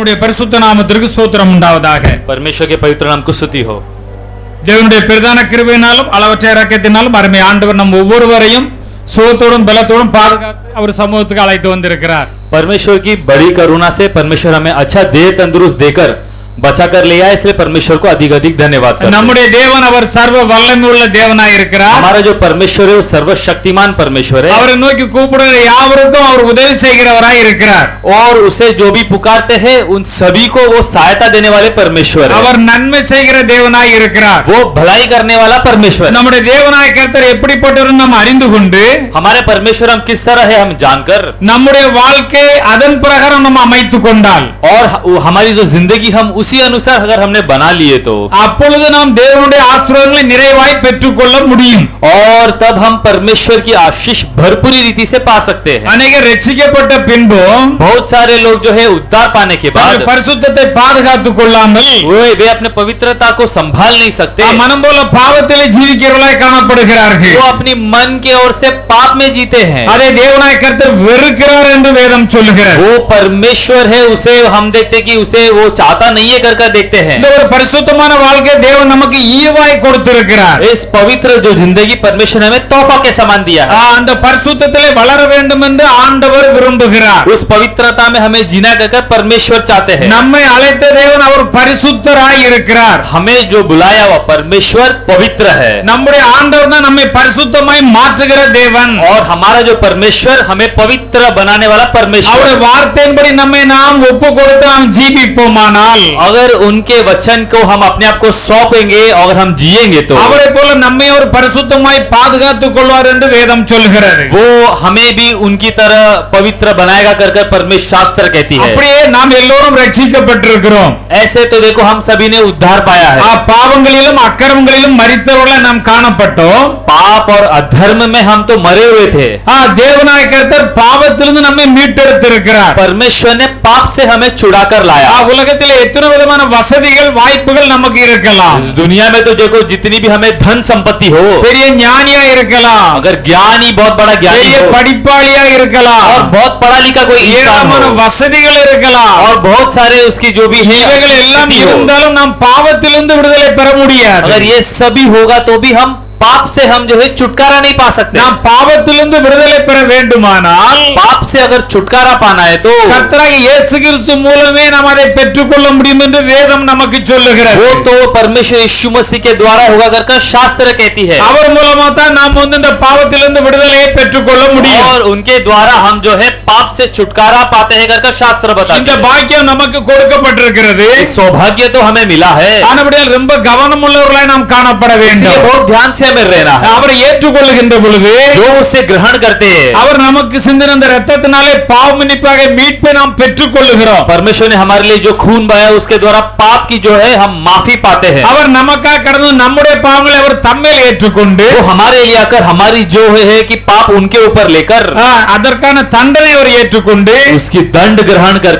தேவனுடைய பரிசுத்த நாமத்திற்கு ஸ்தோத்திரம் உண்டாவதாக. परमेश्वर के पवित्र नाम को स्तुति हो। தேவனுடைய பிரதான கிருபையினாலும் அளவற்ற இரக்கத்தினாலும் அருமை ஆண்டவர் நம் ஒவ்வொருவரையும் சுகத்தோடும் பலத்தோடும் பாதுகாத்து அவர் சமூகத்துக்கு அழைத்து வந்திருக்கிறார். परमेश्वर की बड़ी करुणा से परमेश्वर हमें अच्छा देह तंदुरुस्त देकर बचा कर ले आया, इसलिए परमेश्वर को अधिक अधिक धन्यवाद करते हैं। நம்முடைய தேவன் அவர் சர்வ வல்லமையுள்ள தேவனாய் இருக்கிறார். हमारा जो परमेश्वर है वो सर्वशक्तिमान परमेश्वर है அவரை நோக்கி கூப்பிடுற யாவருக்கும் அவர் உதவி செய்கிறவராய் இருக்கிறார். और उसे जो भी पुकारते हैं उन सभी को वो सहायता देने वाले परमेश्वर है। அவர் நன்மை செய்கிற தேவனாய் இருக்கிறார். वो भलाई करने वाला परमेश्वर है। நம்முடைய தேவனாய் கர்த்தர் எப்படிப்பட்டவர் நாம் அறிந்து கொண்டு हमारे परमेश्वर हम किस तरह है हम जानकर நம்முடைய வாழ்க்கை அதன் பிரகாரம் நாம் அமைத்துக் கொண்டால் और हमारी जो जिंदगी हम उसी अनुसार अगर हमने बना लिए तो அப்பொழுது நாம் தேவனுடைய ஆசீர்வாதங்களை நிறைவாய் பெற்றுக்கொள்ள முடியும். और तब हम परमेश्वर की आशीष भरपूरी रीति से पा सकते हैं। அநேகர் ரட்சிக்கப்பட்ட பின்பும் बहुत सारे लोग जो है उद्धार पाने के बाद பரிசுத்தத்தை பாதுகாத்துக் கொள்ளாமல் वे अपने पवित्रता को संभाल नहीं सकते, மனம் போல பாவத்திலே ஜீவிக்கிறவர்களாய் காணப்படுகிறார்கள். वो अपनी मन के ओर से पाप में जीते हैं। அதை தேவனாய் கர்த்தர் வெறுக்கிறார் என்று வேதம் சொல்லுகிறது. वो परमेश्वर है, उसे हम देखते कि उसे वो चाहता नहीं है कर देखते हैं। இந்த ஒரு பரிசுத்தமான வாழ்க்கை தேவன் நமக்கு ஈவாய் கொடுத்திருக்கிறார். इस पवित्र जो जिंदगी परमेश्वर हमें तोहफा के समान दिया है। அந்த பரிசுத்தத்திலே வளர வேண்டும் என்று ஆண்டவர் விரும்புகிறார். उस पवित्रता में हमें जीना कर परमेश्वर चाहते हैं। நம்மை அழைத்த தேவன் அவர் பரிசுத்தராய் இருக்கிறார். हमें जो बुलाया हुआ परमेश्वर पवित्र है। நம்முடைய ஆண்டவர் தான் நம்மை பரிசுத்தமாய் மாற்றுகிற தேவன். और हमारा जो परमेश्वर हमें पवित्र बनाने वाला परमेश्वर, அவருடைய வார்த்தையின்படி நம்மை நாம் ஒப்பு கொடுத்து நாம் ஜீவிப்போமானால், अगर उनके वचन को हम अपने आप को सौंपेंगे और हम जिएंगे तो அவரை போல நம்மை அவர் பரிசுத்தமாய் பாதுகாத்துக் கொள்வார் என்று வேதம் சொல்கிறது. वो हमें भी उनकी तरह पवित्र बनाएगा कर परमेश्वर शास्त्र कहती है। அப்படியே நாம் எல்லோரும் ரட்சிக்கப்பட்டிருக்கிறோம். ऐसे तो देखो हम सभी ने उद्धार पाया है। பாவங்களிலும் அக்கிரமங்களிலும் மரித்தவர்களாய் நாம் காணப்பட்டோம். पाप और अधर्म में हम तो मरे हुए थे। தேவனாய் கர்த்தர் பாவத்திலிருந்து நம்மை மீட்டெடுத்திருக்கிறார். परमेश्वर ने पाप से हमें छुड़ा कर लाया। உலகத்திலே எத்தனை விதமான வசதிகள் வாய்ப்புகள் நமக்கு இருக்கலாம். इस दुनिया में तो देखो जितनी भी हमें धन संपत्ति हो, பெரிய ஞானியா இருக்கலாம், अगर ज्ञानी बहुत बड़ा ज्ञानी பெரிய हो படிப்பாளியா இருக்கலாம், और बहुत पढ़ा लिखा कोई इंसान ஏராளமான हो வசதிகள் இருக்கலாம், और बहुत सारे उसकी जो भी है இவைகள் எல்லாம் स्थिति हो, இருந்தாலும் நாம் பாவத்திலிருந்து விடுதலை பெற முடியாது. अगर ये सभी होगा तो भी हम पाप से हम जो है छुटकारा नहीं पा सकते। நாம் பாவத்திலிருந்து விடுதலை பெற வேண்டுமானால் पाप से अगर छुटकारा पाना है तो கர்த்தராகிய இயேசு கிறிஸ்து மூலமே நாம் அதை பெற்றுக்கொள்ள முடியும் என்று வேதம் நமக்கு சொல்லுகிறது. वो तो परमेश्वर यीशु मसीह के द्वारा होगा कर शास्त्र कहती है। அவர் மூலமா தான் நாம் இந்த பாவத்திலிருந்து விடுதலையை பெற்றுக்கொள்ள முடியும். और उनके द्वारा हम जो है पाप से छुटकारा पाते हैं कर शास्त्र बताते இந்த हैं। பாக்கியம் நமக்கு கொடுக்கப்பட்டிருக்கிறது. सौभाग्य तो हमें मिला है, ஆனபடியால் ரொம்ப கவனம் உள்ளவர்களாய் நாம் காணப்பட इसलिए வேண்டும். बहुत ध्यान से हमें रहना है। அவரை ஏற்றுக்கொள்ளுகின்ற பொழுது जो उसे ग्रहण करते हैं, அவர் நமக்கு சிந்தின அந்த இரத்தத்தினாலே பாவ மன்னிப்பாக மீட்பை நாம் பெற்றுக்கொள்ளுகிறோம். परमेश्वर ने हमारे लिए जो खून बहाया उसके द्वारा पाप की जो है हम माफी पाते हैं। அவர் நமக்காக கடந்து நம்முடைய பாவங்களை அவர் தம்மேல் ஏற்றுக்கொண்டு वो हमारे लिए आकर हमारी जो है कि पाप उनके ऊपर लेकर அதற்கான தண்டனை அவர் ஏற்றுக்கொண்டு उसकी दंड ग्रहण कर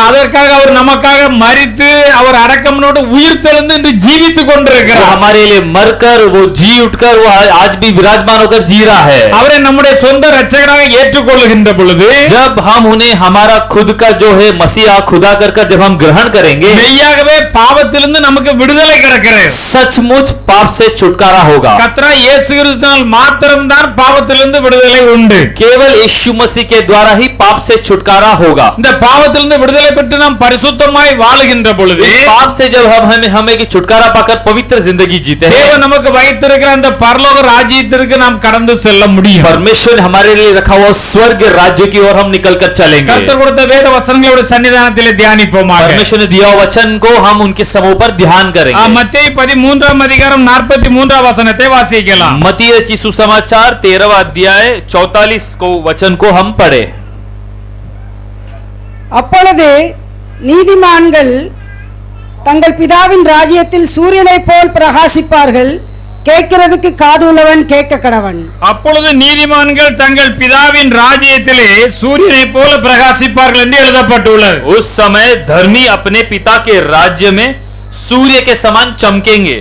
அதற்காக அவர் நமக்காக மரித்து அவர் அடக்கமனோடு உயிர் தெழுந்து இன்று ஜீவித்துக் கொண்டிருக்கிறார். हमारे लिए मरकर वो जी उठकर वो आज भी विराजमान होकर जी रहा है। அவரை நம்முடைய சொந்த இரட்சகராக ஏற்றுக்கொள்ளுகின்ற பொழுது जब हम उन्हें हमारा खुद का जो है मसीहा खुदा कर जब हम ग्रहण करेंगे, மெய்யாகவே பாவத்திலிருந்து நமக்கு விடுதலை கிடைக்கிறது. सचमुच पाप से छुटकारा होगा। கர்த்தராகிய இயேசு கிறிஸ்துவினால் மாத்திரம்தான் பாவத்திலிருந்து விடுதலை உண்டு. केवल यीशु मसीह के द्वारा ही पाप से छुटकारा होगा। இந்த பாவத்திலிருந்து விடுதலை பெற்று நாம் பரிசுத்தமாய் வாழுகின்ற பொழுது इस पाप से जब हमें की छुटकारा पाकर पवित्र जिंदगी जीते हैं, தேவன் நமக்கு வைத்திருக்கிற அந்த பரலோக ராஜ்யத்திற்கு நாம் கடந்து செல்ல முடியும். परमेश्वर ने हमारे लिए रखा हुआ स्वर्ग राज्य की ओर हम निकल कर चलेंगे। கர்த்தர் கொடுத்த வேத வசனங்களோட சன்னிதானத்திலே தியானிப்போமாக. परमेश्वर ने दिया हुआ वचन को हम उनके समूह पर ध्यान करेंगे। மத்தேயு 13 அதிகாரம் 43 வசனத்தை வாசிக்கலாம். मत्ती रचित सुसमाचार 13वां अध्याय 44 को वचन को हम पढ़े। அப்பொழுது நீதிமான்கள் தங்கள் பிதாவின் ராஜ்யத்தில் சூரியனைப் போல் பிரகாசிப்பார்கள். கேட்கிறதுக்கு காது உள்ளவன் கேட்க கடவன். அப்பொழுது நீதிமான்கள் தங்கள் பிதாவின் ராஜ்யத்திலே சூரியனை போல பிரகாசிப்பார்கள் என்று எழுதப்பட்டுள்ளது. उस समय धर्मी अपने पिता के राज्य में सूर्य के समान चमकेंगे।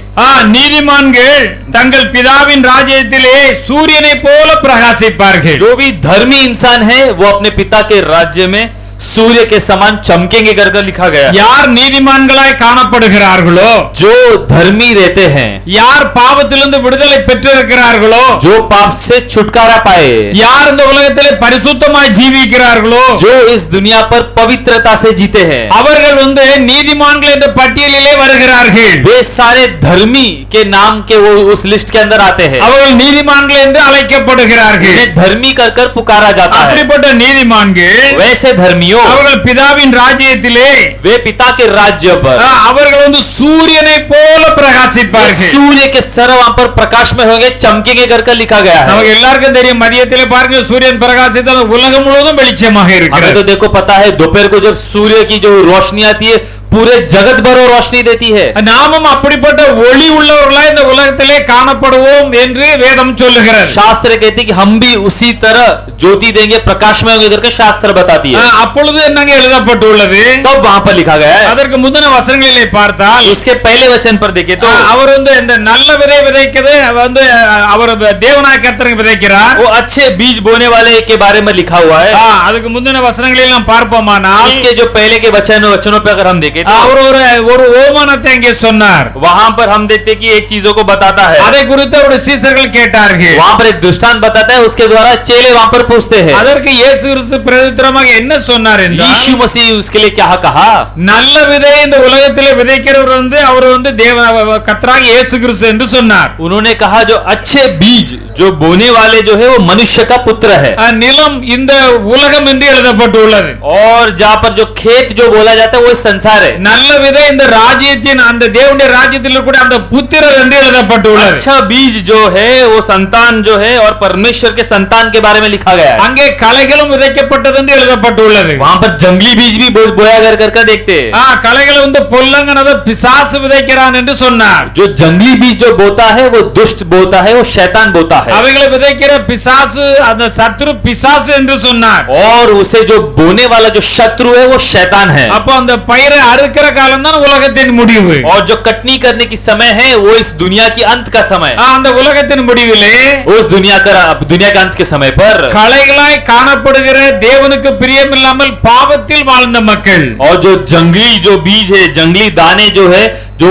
நீதிமான்கள் தங்கள் பிதாவின் ராஜ்யத்திலே சூரியனை போல பிரகாசிப்பார்கள். जो भी धर्मी इंसान है वो अपने पिता के राज्य में सूर्य के समान चमकेंगे कर लिखा गया है। யார் நீதிமான்களாய் காணப்படுகிறார்களோ, जो धर्मी रहते हैं, யார் பாவத்திலிருந்து விடுதலை பெற்றிருக்கிறார்களோ, जो पाप से छुटकारा पाए, யார் இந்த உலகத்திலே பரிசுத்தமாய் ஜீவிக்கிறார்களோ, जो इस दुनिया पर पवित्रता से जीते हैं, அவர்கள் நீதிமான்கள் என்ற பட்டியலிலே வருகிறார்கள். वे सारे धर्मी के नाम के वो उस लिस्ट के अंदर आते हैं। அவர்கள் நீதிமான்கள் என்று அழைக்கப்படுகிறார்கள். इन्हें धर्मी कर पुकारा जाता है। அப்படிப்பட்ட நீதிமான்கள் वैसे धर्मियों, அவர்கள் பிதாவின் ராஜ்யத்திலே वे पिता के राज्य पर அவர்கள் சூரியனை போல பிரகாசிப்பார்கள். सूर्य के सर वहां पर प्रकाश में होंगे, चमकेंगे कर लिखा गया है। நமக்கு எல்லாருக்கும் தெரியும், மதியத்திலே பாருங்க சூரியன் பிரகாசித்தால் உலகம் முழுவதும் வெளிச்சமாக हमें இருக்கிறது. तो देखो पता है, दोपहर को जब सूर्य की जो रोशनी आती है पूरे जगत भर वो रोशनी देती है। நாமும் அப்படிப்பட்ட ஒளி உள்ளவர்களாய் இந்த உலகத்திலே காணப்படுவோம் என்று வேதம் சொல்லுகிறது. शास्त्र कहती है कि हम भी उसी तरह ज्योति देंगे, प्रकाश में होंगे करके शास्त्र बताती है। அப்பொழுது என்னங்க எழுதப்பட்டுள்ளது? तब वहां पर लिखा गया है। அதற்கு முந்தின வசனங்களிலே பார்த்தால் इसके पहले वचन पर देखे तो அவர் இந்த நல்ல விதை விதைக்கிறது அவர் தேவனாய் கர்த்தருக்கு விதைக்கிறார். वो अच्छे बीज बोने वाले के बारे में लिखा हुआ है। அதுக்கு முந்தின வசனங்களில் நாம் பார்ப்போமானால் इसके जो पहले के वचनों पे अगर हम देखें तो அவர் ஒரு ஓமானத்தை அங்கே சொன்னார். वहां पर हम देखते हैं कि एक चीजों को बताता है। அதை குறித்து அவருடைய சீஷர்கள் கேட்டார்கள். वहां पर एक दृष्टांत बताता है, उसके द्वारा चेले वहां पर पूछते हैं। அதற்கு இயேசு கிறிஸ்து பிரதியுத்தரமாக என்ன சொன்னார் என்றால், यीशु मसीह उसके लिए क्या कहा? நல்ல விதை இந்த உலகத்திலே விதைக்கிறவர் அவர் தேவ கர்த்தராகிய இயேசு கிறிஸ்து என்று சொன்னார். उन्होंने कहा जो अच्छे बीज जो बोने वाले जो है वो मनुष्य का पुत्र है। நிலம் இந்த உலகம் என்று எழுதப்பட்டுள்ளது. और जहाँ पर जो खेत जो बोला जाता है वो संसार है। நல்ல விதை இந்த ராஜ்யத்தின் அந்த தேவனுடைய ராஜ்யத்தில் கூட அந்த புத்திரர் என்று எழுதப்பட்டுள்ளது. अच्छा बीज जो है वो संतान जो है और परमेश्वर के संतान के बारे में लिखा गया है। அங்கே களைகளும் விதைக்கப்பட்டது என்று எழுதப்பட்டுள்ளது. वहां पर जंगली बीज भी बोया कर देखते हैं। களைகளை பொல்லங்கனத பிசாசு விதைக்கிறான் என்று சொன்னார். जो जंगली बीज जो बोता है वो दुष्ट बोता है, वो शैतान बोता है। அவைகளை விதைக்கிற பிசாசு அந்த சத்ரு பிசாசு என்று சொன்னார். और उसे जो बोने वाला जो शत्रु है वो शैतान है। அப்ப அந்த பயிரை அறுக்கிற காலம் தான் உலகத்தின் முடிவு. और जो कटनी करने की समय है वो इस दुनिया की अंत का समय। அந்த உலகத்தின் முடிவிலே उस दुनिया के अंत के समय पर களைகளாய் காணப்படுகிற தேவனுக்கு பிரியமில்லாமல் பாவத்தில் வாழ்ந்த மக்கள், और जो बीज है, जंगली दाने जो है, जो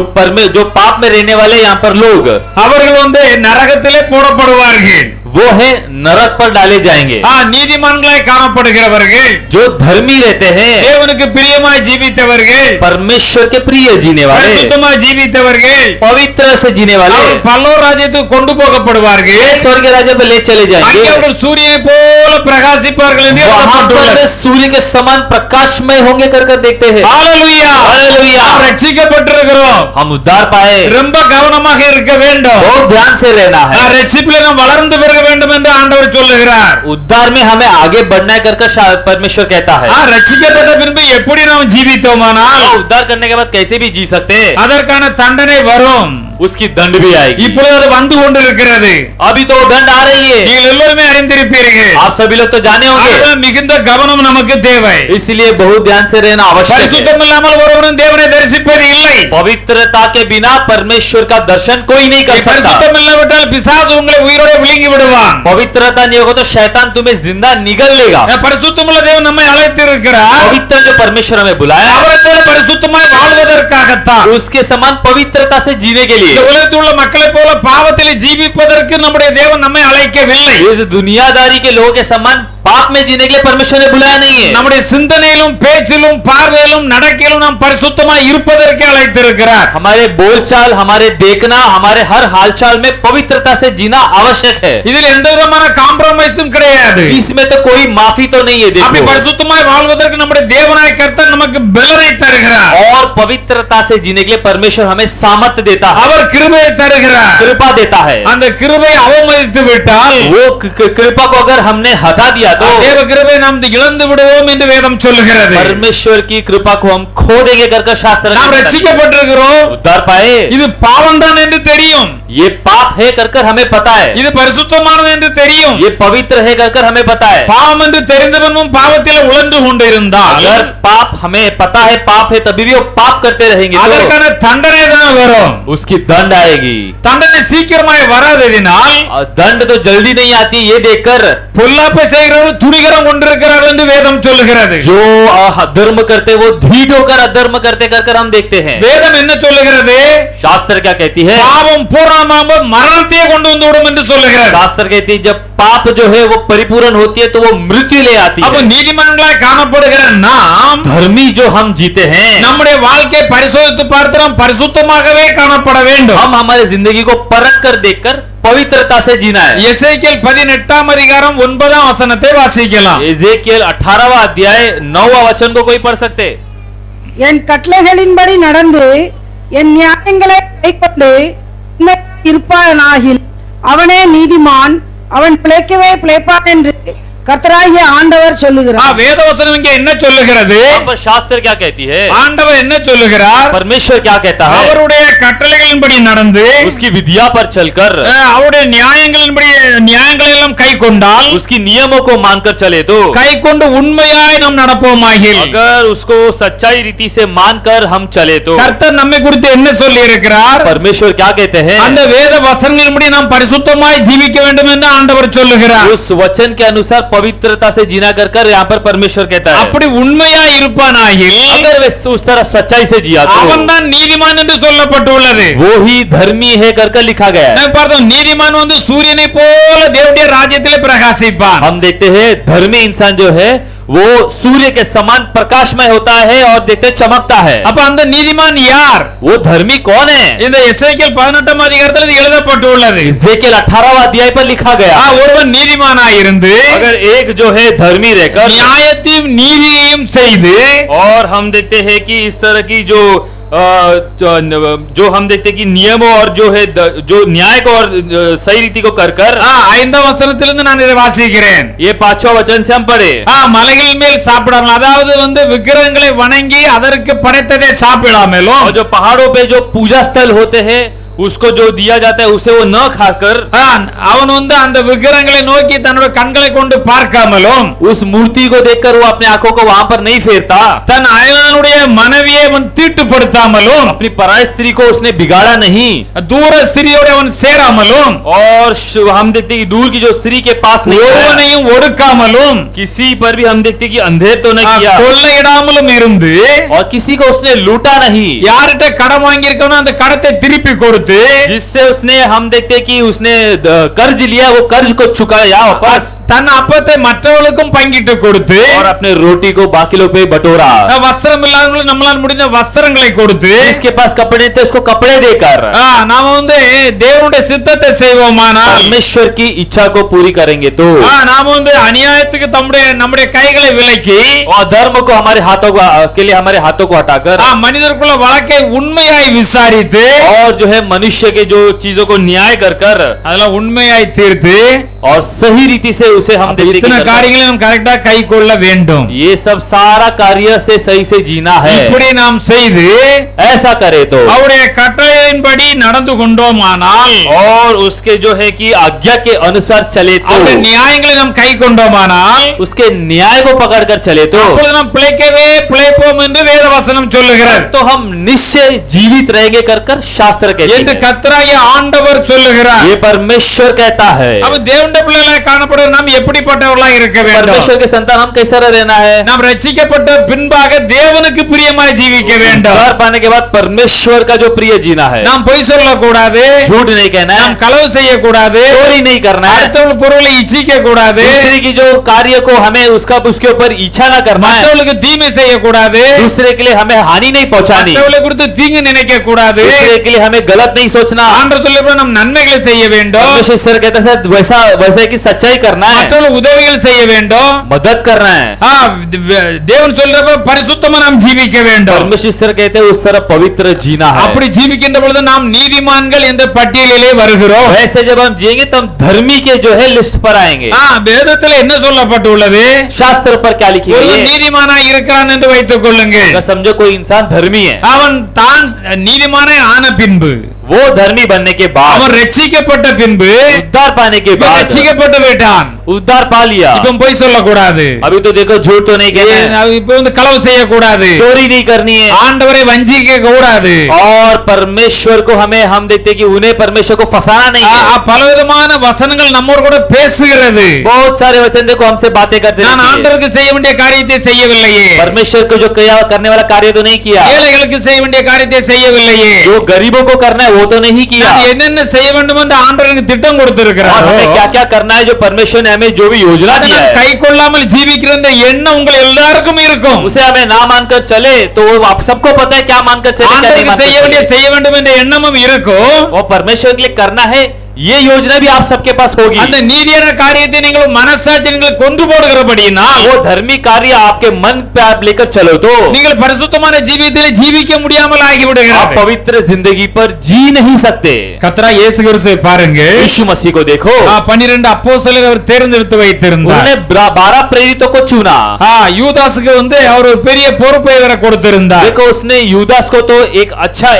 पाप में रहने वाले यहाँ पर लोग, அவர்கள் நரகத்திலே போடப்படுவார்கள். वो है नरक पर डाले जाएंगे। நீதிமான்களாய் காணப்படுகிறவர்கள், जो धर्मी रहते हैं, தேவனுக்கு பிரியமாய் ஜீவித்தவர்கள், परमेश्वर के प्रिय जीने वाले, பரிசுத்தமாய் ஜீவித்தவர்கள், पवित्र से जीने वाले பரலோக ராஜ்யத்துக்கு கொண்டு போகப்படுவார்கள். स्वर्ग राज्य में ले चले जाएंगे। அங்கே அவர்கள் சூரியனை போல பிரகாசிப்பார்கள் என்று वहां पर எழுதப்பட்டுள்ளது. वे सूर्य के समान प्रकाशमय होंगे कर देखते हैं। ஹalleluya, हालेलुया। நாம் ரட்சிக்கப்பட்டிருக்கிறோம். हम उद्धार पाए, ரொம்ப கவனமாக இருக்க வேண்டும். बहुत ध्यान से रहना है। ரட்சிப்பிலே நாம் வளர்ந்து பெருக வேண்டும் என்று ஆண்டவர் சொல்லுகிறார். उद्धार में हमें आगे बढ़ना है कर परमेश्वर कहता है। ரட்சிக்கப்பட்ட பின்பு எப்படி நாம் ஜீவித்தோமானால் उद्धार करने के बाद कैसे भी जी सकते हैं, அதற்கான தண்டனை வரும். उसकी दंड भी आएगी। இப்பொழுது அது வந்து கொண்டிருக்கிறது. अभी तो दंड आ रही है, நீங்கள் எல்லோருமே அறிந்திருப்பீர்கள். आप सभी लोग तो जाने होंगे। அதுதான் மிகுந்த கவனம் நமக்கு தேவை. इसलिए बहुत ध्यान से रहना आवश्यक है। பரிசுத்தம் இல்லாமல் ஒருவனும் தேவனை தரிசிப்பது இல்லை. पवित्रता के बिना परमेश्वर का दर्शन कोई नहीं कर सकता। பரிசுத்தம் இல்லாவிட்டால் பிசாசு உங்களை உயிரோடு விழுங்கி விடுவான். पवित्रता नहीं होगा तो शैतान तुम्हें जिंदा निगल लेगा। பரிசுத்தமுள்ள தேவன் நம்மை அழைத்திருக்கிறார். पवित्र जो परमेश्वर हमें बुलाया, அவரை போல பரிசுத்தமாய் வாழ்வதற்காகத்தான். उसके समान पवित्रता से जीने के लिए। இந்த உலகத்தில் உள்ள மக்களை போல பாவத்தில் ஜீவிப்பதற்கு நம்முடைய தேவன் நம்மை அழைக்கவில்லை. इस दुनियादारी के लोगों के समान पाप में जीने के लिए परमेश्वर ने बुलाया नहीं है। நம்முடைய சிந்தனையிலும் பேச்சிலும் பார்வையிலும் நடக்கையிலும் நாம் பரிசுத்தமாய் இருப்பதற்கு அழைத்திருக்கிறார். हमारे बोलचाल, हमारे देखना, हमारे हर हालचाल में पवित्रता से जीना आवश्यक है। இதில் எந்த விதமான காம்ப்ரமைஸும் கிடையாது. इसमें तो कोई माफी तो नहीं है। அப்படி देखो, பரிசுத்தமாய் வாழ்வதற்கு நம்முடைய தேவனாய கர்த்தர் நமக்கு பலனை தருகிறார். और पवित्रता से जीने के लिए परमेश्वर हमें सामर्थ्य देता है, அவர் கிருபையை தருகிறார். कृपा देता है। அந்த கிருபையை அவமதித்து விட்டால் वो कृपा को अगर हमने हटा दिया तो தேவ கிருபையை நாம் இழந்து விடுவோம் என்று வேதம் சொல்லுகிறது. परमेश्वर की कृपा को हम खो देंगे कर शास्त्र நாம் ने बताया। ரட்சிக்கப்பட்டிருக்கிறோம். उद्धार पाए, இது பாவம் தான் என்று தெரியும். ये पाप है कर हमें पता है, இது பரிசுத்தமானது என்று தெரியும். ये पवित्र है कर हमें पता है. பாவம் என்று தெரிந்தவனும் பாவத்தில் உழன்று கொண்டிருந்தால் अगर पाप हमें पता है पाप है तभी भी वो पाप करते रहेंगे तो அதற்கான தண்டனை தான் வரும். उसकी दंड आएगी. தண்டனை சீக்கிரமாய் வராததினால் और दंड तो जल्दी नहीं आती ये देखकर பொல்லாப்பை செய்கிறவர்கள் துணிகரம் கொண்டிருக்கிறார்கள் என்று வேதம் சொல்லுகிறது. जो अधर्म करते वो धीट होकर अधर्म करते कर हम देखते हैं. வேதம் என்ன சொல்லுகிறது? शास्त्र क्या कहती है? பாவம் பூரணமாகும்போது மரணத்தையே கொண்டு வந்து விடும் என்று சொல்லுகிறது. शास्त्र कहती है जब पाप जो है वो परिपूर्ण होती है तो वो मृत्यु ले आती அப்ப है. நீதிமான்களாய் காணப்படுகிற நாம் धर्मी जो हम जीते हैं நம்முடைய வாழ்க்கை பரிசோதித்து பார்த்து நாம் பரிசுத்தமாகவே காணப்பட வேண்டும். हम हमारी जिंदगी को परख कर देखकर पवित्रता से जीना है. எசேக்கியேல் 18 அதிகாரம் 9 வசனத்தை வாசிக்கலாம். एजेकियल 18वां अध्याय 9वां वचन को कोई पढ़ सकते? என் கட்டளைகளின்படி நடந்து என் நியாயங்களை கைக்கொண்டு உண்மையாய் இருப்பானாகில் அவனே நீதிமான், அவன் பிழைக்கவே பிழைப்பான் என்று கர்த்தராகிய ஆண்டவர் சொல்லுகிறார். வேதவசனம் இங்கே என்ன சொல்லுகிறது? यहाँ पर शास्त्र क्या कहती है? ஆண்டவர் என்ன சொல்லுகிறார்? परमेश्वर क्या कहता है? அவருடைய கட்டளைகளின்படி நடந்து उसकी विधिया पर चलकर அவருடைய நியாயங்களின்படி நியாயங்களை எல்லாம் கை கொண்டால் उसकी नियमों को मानकर चले तो கை கொண்டு உண்மையாய் நாம் நடப்போமாகில் अगर उसको सच्चाई रीति से मानकर हम चले तो கர்த்தர் நம்மை குறித்து என்ன சொல்லி இருக்கிறார்? परमेश्वर क्या कहते हैं? அந்த வேத வசனங்களின்படி நாம் பரிசுத்தமாய் ஜீவிக்க வேண்டும் என்று ஆண்டவர் சொல்லுகிறார். उस वचन के अनुसार पवित्रता से जीना कर यहाँ पर परमेश्वर कहता है அப்படி உண்மையாய் இருப்பானாகில் अगर वे उस तरह सच्चाई से जिया तो அவன்தான் நீதிமான் என்று சொல்லப்பட்டுள்ளது. वो ही धर्मी है कर लिखा गया है. நான் பார்த்தோம் நீதிமான் வந்து சூரியனை போல தேவனுடைய ராஜ்யத்திலே பிரகாசிப்பான். हम देखते हैं धर्मी इंसान जो है वो सूर्य के समान प्रकाशमय होता है और देखते चमकता है. அப்ப அந்த நீதிமான் யார்? वो धर्मी कौन है? இந்த எசேக்கியேல் 18 அதிகாரத்தில் இது எழுதப்பட்டுள்ளது. एजेकियल 18वां अध्याय पर लिखा गया. ஒருவன் நீதிமானாய் இருந்து अगर एक जो है धर्मी रहकर நியாயத்தையும் நீதியையும் செய்து और हम देखते हैं कि इस तरह की जो हम देखते हैं कि नियमों और जो है जो न्याय को और सही रीति को कर 5ஆம் வசனத்திலிருந்து நான் இதை வாசிக்கிறேன். ये 5वां वचन से हम पढ़े. மலைகள் மேல் சாப்பிடாமல், அதாவது வந்து விக்கிரகங்களை வணங்கி அதற்கு படைத்ததை சாப்பிடாமலும் और जो पहाड़ों पे जो पूजा स्थल होते हैं उसको जो दिया जाता है उसे वो न खाकर அவன் வந்து அந்த விக்கிரகங்களை நோக்கி தன்னோட கண்களை கொண்டு பார்க்காமலும் उस मूर्ति को देखकर वो अपने आंखों को वहां पर नहीं फेरता. தன் அயலானுடைய மனைவியை அவன் தீட்டுப்படுத்தாமலும் अपनी पराई स्त्री को उसने बिगाड़ा नहीं தூர ஸ்திரியோடு அவன் சேராமலும் और हम देखते हैं कि दूर की जो स्त्री के पास नहीं आया. ஒருவனையும் ஒடுக்காமலும் किसी पर भी हम देखते हैं कि अंधेर तो नहीं किया கொள்ளையிடாமலும் இருந்து और किसी को उसने लूटा नहीं. யார்கிட்ட கடன் வாங்கி இருக்கணும் அந்த கடத்தை திருப்பி கொடுத்து जिससे उसने हम देखते कि उसने कर्ज लिया वो कर्ज को चुकाया वापस தன் அப்பத்தை மற்றவர்களுக்கும் பங்கிட்டு கொடுத்து और अपने रोटी को बाकी लोग पे बटोरा. வஸ்திரம் இல்லாதவங்களுக்கு நம்மளால முடிந்த வஸ்திரங்களை கொடுத்து जिसके पास कपड़े थे उसको कपड़े देकर நாம வந்து தேவனுடைய சித்தத்தை செய்வோமானால் परमेश्वर की इच्छा को पूरी करेंगे तो நாம வந்து அநியாயத்துக்கு நம்முடைய கைகளை விலக்கி और धर्म को हमारे हाथों के लिए हमारे हाथों को हटाकर மனிதருக்குள்ள வழக்கை உண்மையாய் விசாரித்து और जो है मनुष्य के जो चीजों को न्याय कर அதெல்லாம் உண்மையாய் தீர்த்து और सही रीति से उसे हम देखते இத்தனை காரியங்களை நாம் கரெக்ட்டா கை கொள்ள வேண்டும். ये सब सारा कार्य से सही से जीना है. இப்படி நாம் செய்து ऐसा करे तो அவருடைய கட்டளையின்படி நடந்து கொண்டோமானால் और उसके जो है कि आज्ञा के अनुसार चले तो அவருடைய நியாயங்களை நாம் கை கொண்டோமானால் उसके न्याय को पकड़ कर चले तो அப்பொழுது நாம் பிழைக்கவே பிழைப்போம் என்று வேதவசனம் சொல்லுகிறது. तो हम निश्चय जीवित रहेंगे कर शास्त्र कहते என்று हैं. கர்த்தராகிய ஆண்டவர் சொல்லுகிறார். ये परमेश्वर कहता है. அப்ப தேவனுடைய பிள்ளைகளாய் காணப்படுற நாம் எப்படிப்பட்டவர்களாய் இருக்க வேண்டும்? परमेश्वर के संतान हम कैसा रहना है? நாம் ரட்சிக்கப்பட்ட பின்பாக தேவனுக்கு பிரியமாய் ஜீவிக்க வேண்டும். उद्धार पाने के बाद परमेश्वर का जो प्रिय जीना है. நாம் பொய் சொல்லக்கூடாது, झूठ नहीं कहना है, நாம் களவு செய்யக்கூடாது, चोरी नहीं करना है, அடுத்தவங்க பொருளை இச்சிக்க கூடாது, दूसरे की जो कार्य को हमें उसके ऊपर इच्छा ना करना है, மற்றவங்களுக்கு தீமை செய்யக்கூடாது, दूसरे के लिए हमें हानि नहीं पहुंचानी, மற்றவங்களை குறித்து தீங்கு நினைக்க கூடாது. दूसरे के लिए हमें गलत नहीं सोचना. ஆண்டவர் சொல்லுகிறார் நாம் நன்மைகளை செய்ய வேண்டும், परमेश्वर कहता है वैसा की सच्चाई करना है, மற்றவங்களுக்கு உதவிகள் செய்ய வேண்டும், मदद करना है. தேவன் சொல்றப்ப பரிசுத்தமா நாம் ஜீவிக்க வேண்டும். परमेश्वर कहते हैं उस तरह पवित्र जीना है. அப்படி ஜீவிக்கின்ற பொழுது நாம் நீதிமான்கள் என்ற பட்டியலிலே வருகிறோம். वैसे जब हम जिएंगे तो हम धर्मी के जो है लिस्ट पर आएंगे. வேதத்தில் என்ன சொல்லப்பட்டுள்ளது? शास्त्र पर क्या लिखी गई है? நீதிமானாய் இருக்கிறான் என்று வைத்துக் கொள்ளுங்கள். समझो कोई इंसान धर्मी है, அவன் தான் நீதிமானாய் ஆன பின்பு वो धर्मी बनने के बाद அவன் ரட்சிக்கப்பட்ட பின்பு उद्धार पाने के இவன் बाद ரட்சிக்கப்பட்டு விட்டான். उद्धार पा लिया। இப்ப பொய் சொல்லக்கூடாது, अभी तो देखो झूठ तो नहीं कहना है, இப்ப களவு செய்யக்கூடாது, चोरी नहीं करनी है, ஆண்டவரை வஞ்சிக்க கூடாது. और परमेश्वर को हम देखते हैं कि उन्हें परमेश्वर को फंसाना नहीं है। பலவிதமான வசனங்கள் நம்மோடு கூட பேசுகிறது. बहुत सारे वचन देखो हमसे बातें करते நான் रहते हैं। ஆண்டவருக்கு செய்ய வேண்டிய காரியத்தை செய்யவில்லையே, परमेश्वर को जो करने वाला कार्य तो नहीं किया, ஏழைகளுக்கு செய்ய வேண்டிய காரியத்தை செய்யவில்லையே, जो गरीबों को करना है वो तो नहीं किया। நான் என்னென்ன செய்ய வேண்டும் என்று ஆண்டவருக்கு திட்டம் और கொடுத்திருக்கிறார். हमें क्या क्या करना है जो परमेश्वर ने हमें जो भी योजना அதை दिया நான் है, கை கொள்ளாமல் ஜீவிக்கிற இந்த எண்ணம் உங்கள் எல்லாருக்கும் இருக்கும். उसे हमें ना मानकर चले तो वो आप सबको पता है क्या मानकर चले, क्या नहीं ஆண்டவருக்கு मानकर செய்ய வேண்டிய चले। செய்ய வேண்டும் என்ற எண்ணமும் இருக்கும். और परमेश्वर के लिए करना है ये योजना भी आप सबके पास होगी। அந்த நீதியான காரியத்தை நீங்கள் மனசாட்சி நீங்கள் கொன்று போடுகிறபடியினால் वो धर्मी कार्य आपके मन पे आप लेकर चलो तो நீங்கள் பரிசுத்தமான ஜீவியத்தை ஜீவிக்க முடியாமல் आप ஆகிவிடுகிறது. पवित्र जिंदगी पर जी नहीं सकते। கர்த்தராகிய இயேசு கிறிஸ்துவை பாருங்க, यीशु मसीह को देखो, 12 அப்போஸ்தலரை அவர் தேர்ந்தெடுத்து வைத்திருந்தார். उन्होंने 12 प्रेरितों को चुना। யூதாசுக்கு அவர் ஒரு பெரிய பொறுப்பை வேற கொடுத்திருந்தார். देखो उसने यूदास को तो एक अच्छा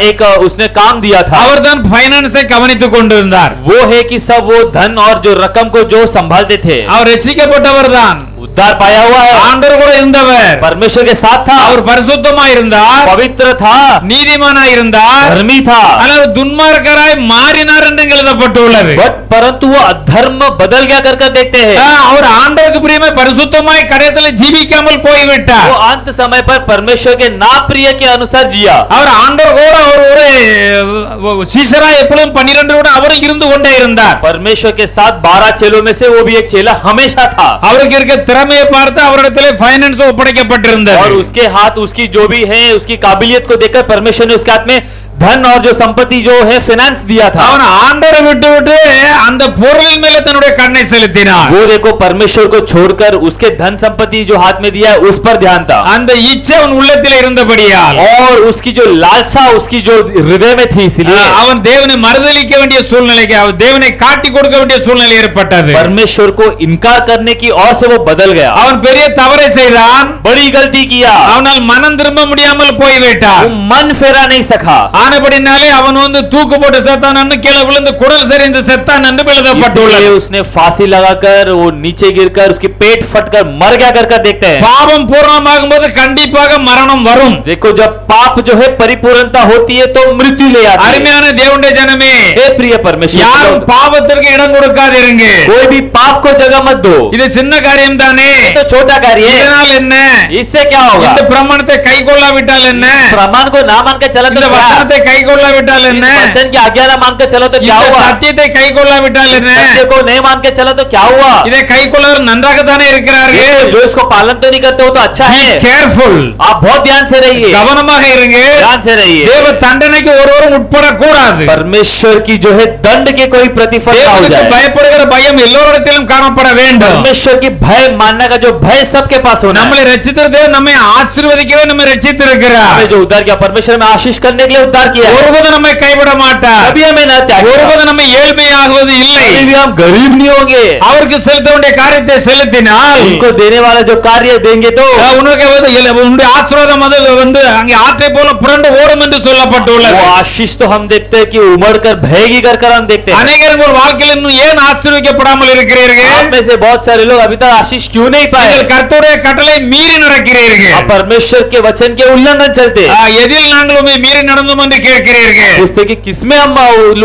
उसने काम दिया था। அவர்தான் ஃபைனான்ஸை கவனித்துக் கொண்டிருந்தார். वो है कि सब वो धन और जो रकम को जो संभालते थे। அவர் ரட்சிக்கப்பட்டவர்தான், उद्धार पाया हुआ है, ஆண்டவர் கூட இருந்தவர், परमेश्वर के साथ था, அவர் பரிசுத்தமா இருந்தார், पवित्र था, நீதிமானா இருந்தார், धर्मी था, ஆனால் துன்மார்க்கராய் மாறினார் என்று எழுதப்பட்டுள்ளது. बट परंतु वो अधर्म बदल गया कर देखते हैं। அவர் ஆண்டவருக்கு பிரியமாய் பரிசுத்தமாய் கடைசியில் ஜீவிக்காமல் போய்விட்டார். वो अंत समय पर परमेश्वर के ना प्रिय के अनुसार जिया। அவர் ஆண்டவர் கூட ஒரு சீஷரா எப்பொழுதும் 12 கூட அவரும் இருந்து கொண்டே இருந்தார். परमेश्वर के साथ 12 चेलों में से वो भी एक चेला हमेशा था। அவருக்கு இருக்க திறமையை பார்த்து அவரிடத்திலே ஃபைனான்ஸ் ஒப்படைக்கப்பட்டிருந்தது. और उसके हाथ उसकी जो भी है उसकी काबिलियत को देखकर परमेश्वर ने उसके हाथ में धन और जो संपत्ति जो है फाइनेंस दिया था। அவன் ஆண்டவரை விட்டு அந்த பொருள் மேல தன்னுடைய கண்ணை செலுத்தினார். वो देखो परमेश्वर को छोड़कर उसके धन संपत्ति जो हाथ में दिया है उस पर ध्यान था। அந்த இச்சை அவன் உள்ளத்தில் இருந்தபடியால் और उसकी जो लालसा उसकी जो हृदय में थी, इसलिए அவன் தேவனை மறுதலிக்க வேண்டிய சூழ்நிலைக்கு, அவன் தேவனை காட்டி கொடுக்க வேண்டிய சூழ்நிலை ஏற்பட்டது. परमेश्वर को इनकार करने की ओर से वो बदल गया। அவன் பெரிய தவறை செய்தான், बड़ी गलती किया, அவனால் மனம் திரும்ப முடியாமல் போய்விட்டான். वो मन फेरा नहीं सका। ஆனபடினாலே அவன் தூக்கு போட்டு செத்தான் என்று, கீழே விழுந்து குடல் சரிந்து செத்தான் என்று எழுதப்பட்டுள்ளது. इसलिए उसने फांसी लगाकर वो नीचे गिरकर उसकी पेट फटकर मर गया कर देखते हैं। பாவம் பூர்ணமாகும் போது கண்டிப்பாக மரணம் வரும். देखो जब पाप जो है परिपूर्णता होती है तो मृत्यु ले आती है। அருமையான தேவனுடைய ஜனமே, हे प्रिय परमेश्वर, யாரும் பாவத்திற்கு இடம் கொடுக்காதீருங்க. कोई भी पाप को जगह मत दो। இது சின்ன காரியம் தானே, तो छोटा कार्य है, இதனால் என்ன? इससे क्या होगा? இந்த பிரமாணத்தை கை கொள்ளாவிட்டால் என்ன? प्रमाण को ना मान कर चला तो இந்த क्या? வசனத்தை கை கொள்ளாவிட்டால் என்ன? वचन की आज्ञा ना मान कर चलो तो क्या இந்த हुआ? சத்தியத்தை கை கொள்ளாவிட்டால் என்ன? सत्य को नहीं मान के चलो तो क्या हुआ? இதை கை கொள்ளவர் நன்றாகத்தானே இருக்கிறார்கள். जो इसको पालन तो नहीं करते हो तो अच्छा है। கேர்ஃபுல், आप बहुत ध्यान से रहिए, கவனமாக இருங்க. ध्यान से रहिए। தேவ தண்டனைக்கு ஒருவரும் உட்படக்கூடாது. परमेश्वर की जो है दंड के कोई प्रतिफल ना हो தேவனுக்கு जाए। பயப்படுகிற பயம் எல்லோரிடத்திலும் காணப்பட வேண்டும். परमेश्वर की भय मानने का जो भय सबके पास होना है। நம்மளை ரட்சித்திருக்கிற தேவன் நம்மை ஆசீர்வதிக்கவே நம்மை ரட்சித்திருக்கிறார். हमें जो उद्धार किया, परमेश्वर में आशीष करने के लिए उद्धार किया है। ஒருபோதும் நம்மை கைவிட மாட்டார். कभी हमें ना त्यागेगा। ஒருபோதும் நம்மை ஏழ்மையாகுவது இல்லை. कभी भी हम गरीब नहीं होंगे। அவருக்கு செலுத்த வேண்டிய காரியத்தை செலுத்தினால் उनको देने वाला जो कार्य देंगे तो உனக்கு உன்னுடைய ஆசீர்வாதம் அங்கே ஆற்றை போல புரண்டு ஓடும் என்று சொல்லப்பட்டுள்ளது. वो आशीष तो हम देखते हैं कि उमड़ कर बहेगी कर हम देखते हैं। அநேகர் உங்கள் வாழ்க்கையில் இன்னும் ஏன் ஆசீர்வதிக்கப்படாமல் இருக்கிறீர்கள்? आप में से बहुत सारे लोग अभी तक आशीष क्यों नहीं पाए? நீங்கள் கர்த்தருடைய கட்டளை மீறி நடக்கிறீர்கள். आप परमेश्वर के वचन के उल्लंघन चलते। எதில் நாங்கள் உண்மை மீறி நடந்தோம் என்று கேட்கிறீர்கள். पूछते कि किसमें हम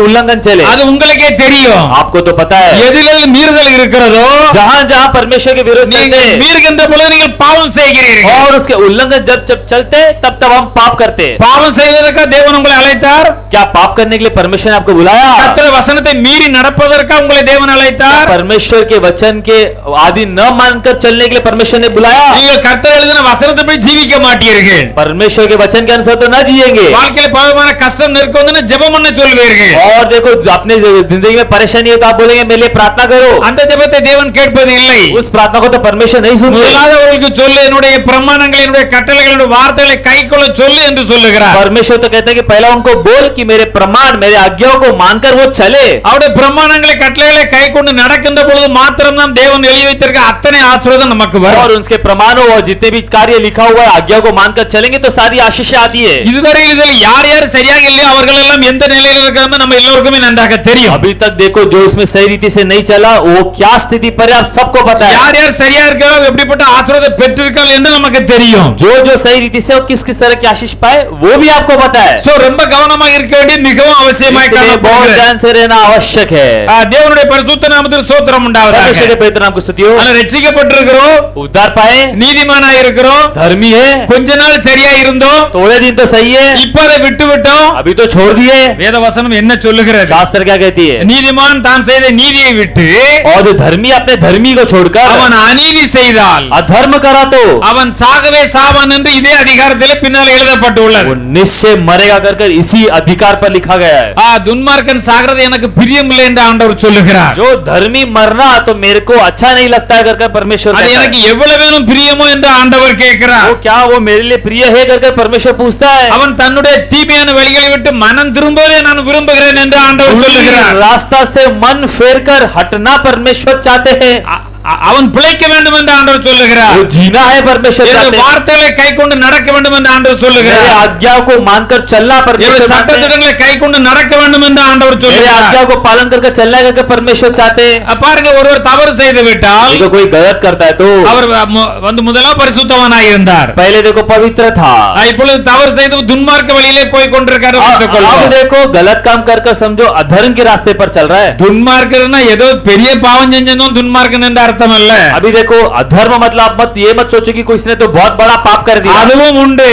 उल्लंघन चले? அது உங்களுக்கே தெரியும். आपको तो पता है எதில் மீறுதல் இருக்கிறதோ जहाँ जहाँ परमेश्वर के विरुद्ध चलते நீங்கள் மீறுகின்ற பொழுது நீங்கள் பாவம் செய்கிறீர்கள். और उसके उल्लंघन जब जब चलते तब हम पाप करते। பாவம் செய்வதற்கு தேவன் உங்களை அழைத்தார். क्या पाप करने के लिए परमेश्वर ने आपको बुलाया? கர்த்தருடைய வசனத்தை மீறி நடப்பதற்கு உங்களை தேவன் அழைத்தார். परमेश्वर के वचन के आदि न मानकर चलने के लिए परमेश्वर ने बुलाया? நீங்கள் கர்த்தர் எழுதின வசனத்தை ஜீவிக்க மாட்டீர்கள். परमेश्वर के वचन के अनुसार तो न जिएंगे। வாழ்க்கையில் பலவிதமான கஷ்டம் நெருக்கம் வந்து ஜெபம் பண்ண சொல்வீர்கள். और देखो अपने जिंदगी में परेशानी है तो आप बोलेंगे मेरे लिए प्रार्थना करो। அந்த ஜெபத்தை தேவன் கேட்பது இல்லை. उस प्रार्थना को तो परमेश्वर नहीं सुनते। முதலாவதுக்கு சொல்லு, என்னுடைய பிரமாணங்களை, என்னுடைய கட்டளைகளை, என்னுடைய வார்த்தைகளை கைக்கொள்ள சொல்லு என்று சொல்லுகிறார். परमेश्वर तो कहता है कि पहला उनको बोल कि मेरे प्रमाण मेरे आज्ञाओं को मानकर वो चले। அவருடைய பிரமாணங்களை கட்டளைகளை கைக்கொண்டு நடக்கின்ற பொழுது மாத்திரம்தான் தேவன் எழுதி வைத்திருக்க அத்தனை ஆசீர்வாதம் நமக்கு வரும். और उसके प्रमाणों और जितने भी कार्य लिखा हुआ है आज्ञा को मानकर चलेंगे तो सारी आशीष आती है। இதுவரை இதில் யார் யார் சரியாக இல்லையோ அவர்கள் எல்லாம் எந்த நிலையில் இருக்கிறாங்க நம்ம எல்லோருக்குமே நன்றாக தெரியும். अभी तक देखो जो इसमें सही रीति से नहीं चला वो क्या स्थिति पर है आप सबको पता है. யார் யார் சரியா இருக்கிறார்கள் எப்படிப்பட்ட ஆசீர்வாதத்தை பெற்றிருக்கார்கள் என்று நமக்கு தெரியும். जो जो सही रीति से और किस किस तरह की आशीष पाए वो भी आपको पता है. சோ ரொம்ப கவனமாக இருக்க வேண்டிய மிகவும் அவசியமாய் इसलिए बहुत காணப்படுகிறது. ध्यान से रहना आवश्यक है. தேவனுடைய பரிசுத்த நாமத்துக்கு ஸ்தோத்திரம் உண்டாவதாக. परमेश्वर के पवित्र नाम को स्तुति हो. ஆனா ரட்சிக்கப்பட்டிருக்கிறோம், उद्धार पाए, நீதிமானாய் இருக்கிறோம், धर्मी है, கொஞ்ச நாள் சரியா இருந்தோம், थोड़े दिन तो सही है, இப்ப அதை விட்டு விட்டோம். अभी तो छोड़ दिए. வேத வசனம் என்ன சொல்லுகிறது? शास्त्र क्या कहती है? நீதிமான் தான் செய்த நீதியை விட்டு और जो धर्मी अपने धर्मी को छोड़कर அவன் அநீதி செய்தால் अधर्म करा तो அவன் சாகவே சாவான் என்று இதே அதிகாரத்திலே பின்னால் எழுதப்பட்டுள்ளது. वो निश्चय मरेगा कर इसी अधिकार पर लिखा गया है. துன்மார்க்கன் சாகிறது எனக்கு பிரியமில்லை என்று ஆண்டவர் சொல்லுகிறார். जो धर्मी मरना तो मेरे को अच्छा नहीं लगता है कर परमेश्वर அது कहता है. எனக்கு எவ்வளவு வேணும் பிரியமோ என்று ஆண்டவர் கேட்கிறார். वो क्या वो मेरे लिए प्रिय है कर परमेश्वर पूछता है. அவன் தன்னுடைய தீமையான வழிகளை விட்டு மனம் திரும்பவே நான் விரும்புகிறேன் என்று ஆண்டவர் சொல்லுகிறார். रास्ता से मन फेर कर हटना परमेश्वर चाहते हैं. அவன் பிழைக்க வேண்டும் என்று ஆண்டவர் சொல்லுகிறார். वो जीना है परमेश्वर இந்த चाहते हैं. வார்த்தைகளை கைக்கொண்டு நடக்க வேண்டும் என்று ஆண்டவர் मेरे சொல்லுகிறார். आज्ञा को मानकर चलना परमेश्वर चाहते हैं. சட்டத்திட்டங்களை கைக்கொண்டு நடக்க வேண்டும் என்று ஆண்டவர் मेरे சொல்லுகிறார். आज्ञा को पालन करके चलना करके परमेश्वर चाहते हैं. பாருங்க, ஒருவர் தவறு செய்து விட்டால் देखो कोई गलत करता है तो அவர் முதல்ல பரிசுத்தவானாக இருந்தார். पहले देखो पवित्र था. இப்பொழுது தவறு செய்து துன்மார்க்க வழியிலே போய் கொண்டிருக்காரு. अब देखो गलत काम कर समझो अधर्म के रास्ते पर चल रहा है. துன்மார்க்கர்னா ஏதோ பெரிய பாவம் செஞ்சதும் துன்மார்க்கன் என்ற அர்த்தம் அல்ல. अभी देखो अधर्म मतलब मत ये मत सोचो कि किसी ने तो बहुत बड़ा पाप कर दिया. அதுவும் உண்டு.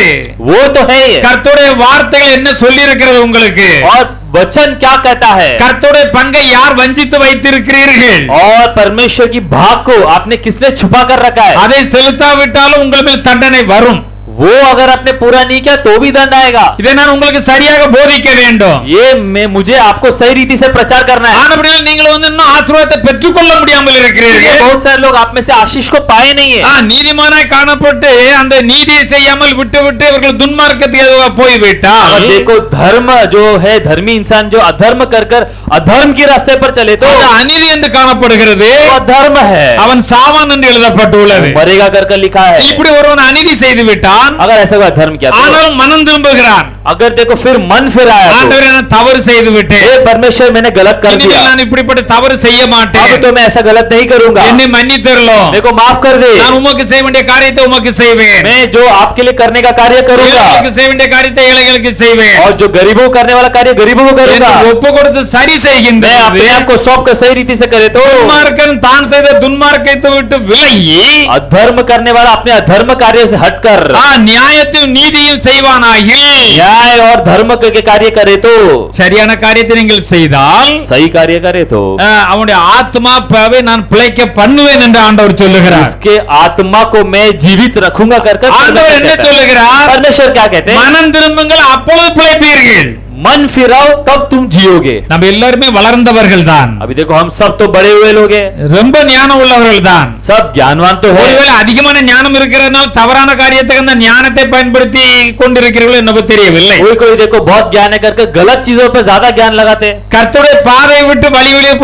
वो तो है ही है. கர்த்தருடைய வார்த்தைகள் என்ன சொல்லி இருக்கிறது உங்களுக்கு? और वचन क्या कहता है? கர்த்தருடைய பங்கை யார் வஞ்சித்து வைத்திருக்கிறீர்கள்? और परमेश्वर की भाग को आपने किसने छुपा कर रखा है? அதை செலுத்தாவிட்டாலும் உங்கள் மேல் தண்டனை வரும். वो अगर आपने पूरा नहीं किया तो भी दंड आएगा. இதை நான் உங்களுக்கு சரியாக போதிக்க வேண்டும். ये मुझे आपको सही रीति से प्रचार करना है. ஆனபடியால் நீங்கள் இன்னும் ஆசீர்வாதத்தை பெற்றுக்கொள்ள முடியாமல் இருக்கிறீர்கள். बहुत सारे लोग आप में से आशीष को पाए नहीं है. நீதிமானாய் காணப்பட்டு அந்த நீதியை செய்யாமல் விட்டு இவர்கள் துன்மார்க்கத்துக்கு போய்விட்டால் देखो धर्म जो है धर्मी इंसान जो अधर्म कर अधर्म के रास्ते पर चले तो அநீதி என்று காணப்படுகிறது. अधर्म है. அவன் சாவான் என்று எழுதப்பட்டுள்ளது. मरेगा कर लिखा है. இப்படி ஒருவன் அநீதி செய்து விட்டான், अगर ऐसा कोई धर्म किया ஆனாலும் மனம் திரும்புகிறான். अगर देखो फिर मन फिर आया तो ஆண்டவரே, நான் தவறு செய்து விட்டேன், हे परमेश्वर मैंने गलत कर இனிமேல் दिया, நான் இப்படிப்பட்ட தவறு செய்ய மாட்டேன், अब तो मैं ऐसा गलत नहीं करूंगा, என்னை மன்னித்தருளும், मेरे को माफ कर दे, நான் உமக்கு செய்ய வேண்டிய காரியத்தை உமக்கு செய்வேன், मैं जो आपके लिए करने का कार्य करूंगा ஏழைகளுக்கு செய்ய வேண்டிய காரியத்தை ஏழைகளுக்கு செய்வேன், और जो गरीबों को करने वाला कार्य गरीबों को करूंगा. என்று ஒப்பு கொடுத்து சரி मैं செய்கின்றேன். अपने आप को सौंप कर सही रीति से करे तो துன்மார்க்கன் தான் செய்த துன்மார்க்கத்தை விட்டு விலகி अधर्म करने वाला अपने अधर्म कार्य से हटकर நியாயத்தையும் நீதியும் செய்வானாகி न्याय और धर्म के कार्य करे तो சரியான காரியத்தை நீங்கள் செய்தால் सही कार्य करे तो அவனுடைய ஆத்மாவை நான் பிழைக்க பண்ணுவேன் என்று ஆண்டவர் சொல்லுகிறார். उसके आत्मा को मैं जीवित रखूंगा कर ஆண்டவர் என்ன சொல்லுகிறார்? परमेश्वर क्या कहते हैं? மனம் திரும்புங்கள், அப்பொழுது பிழைப்பீர்கள். मन फिराओ तब तुम जियोगे. நம்ம எல்லாருமே வளர்ந்தவர்கள் தான், अभी देखो हम सब तो बड़े हुए लोग हैं, ரொம்ப ஞானம் உள்ளவர்கள் தான். सब ज्ञानवान तो है. ஒருவேளை அதிகமான ஞானம் இருக்கிறதுனால தவறான காரியத்துக்கு அந்த ஞானத்தை பயன்படுத்தி கொண்டிருக்கிறீர்கள் என்னவோ தெரியவில்லை. कोई कोई देखो बहुत ज्ञान है करके गलत चीजों पर ज्यादा ज्ञान लगाते हैं. கர்த்தருடைய பாதையை விட்டு வழி வெளியே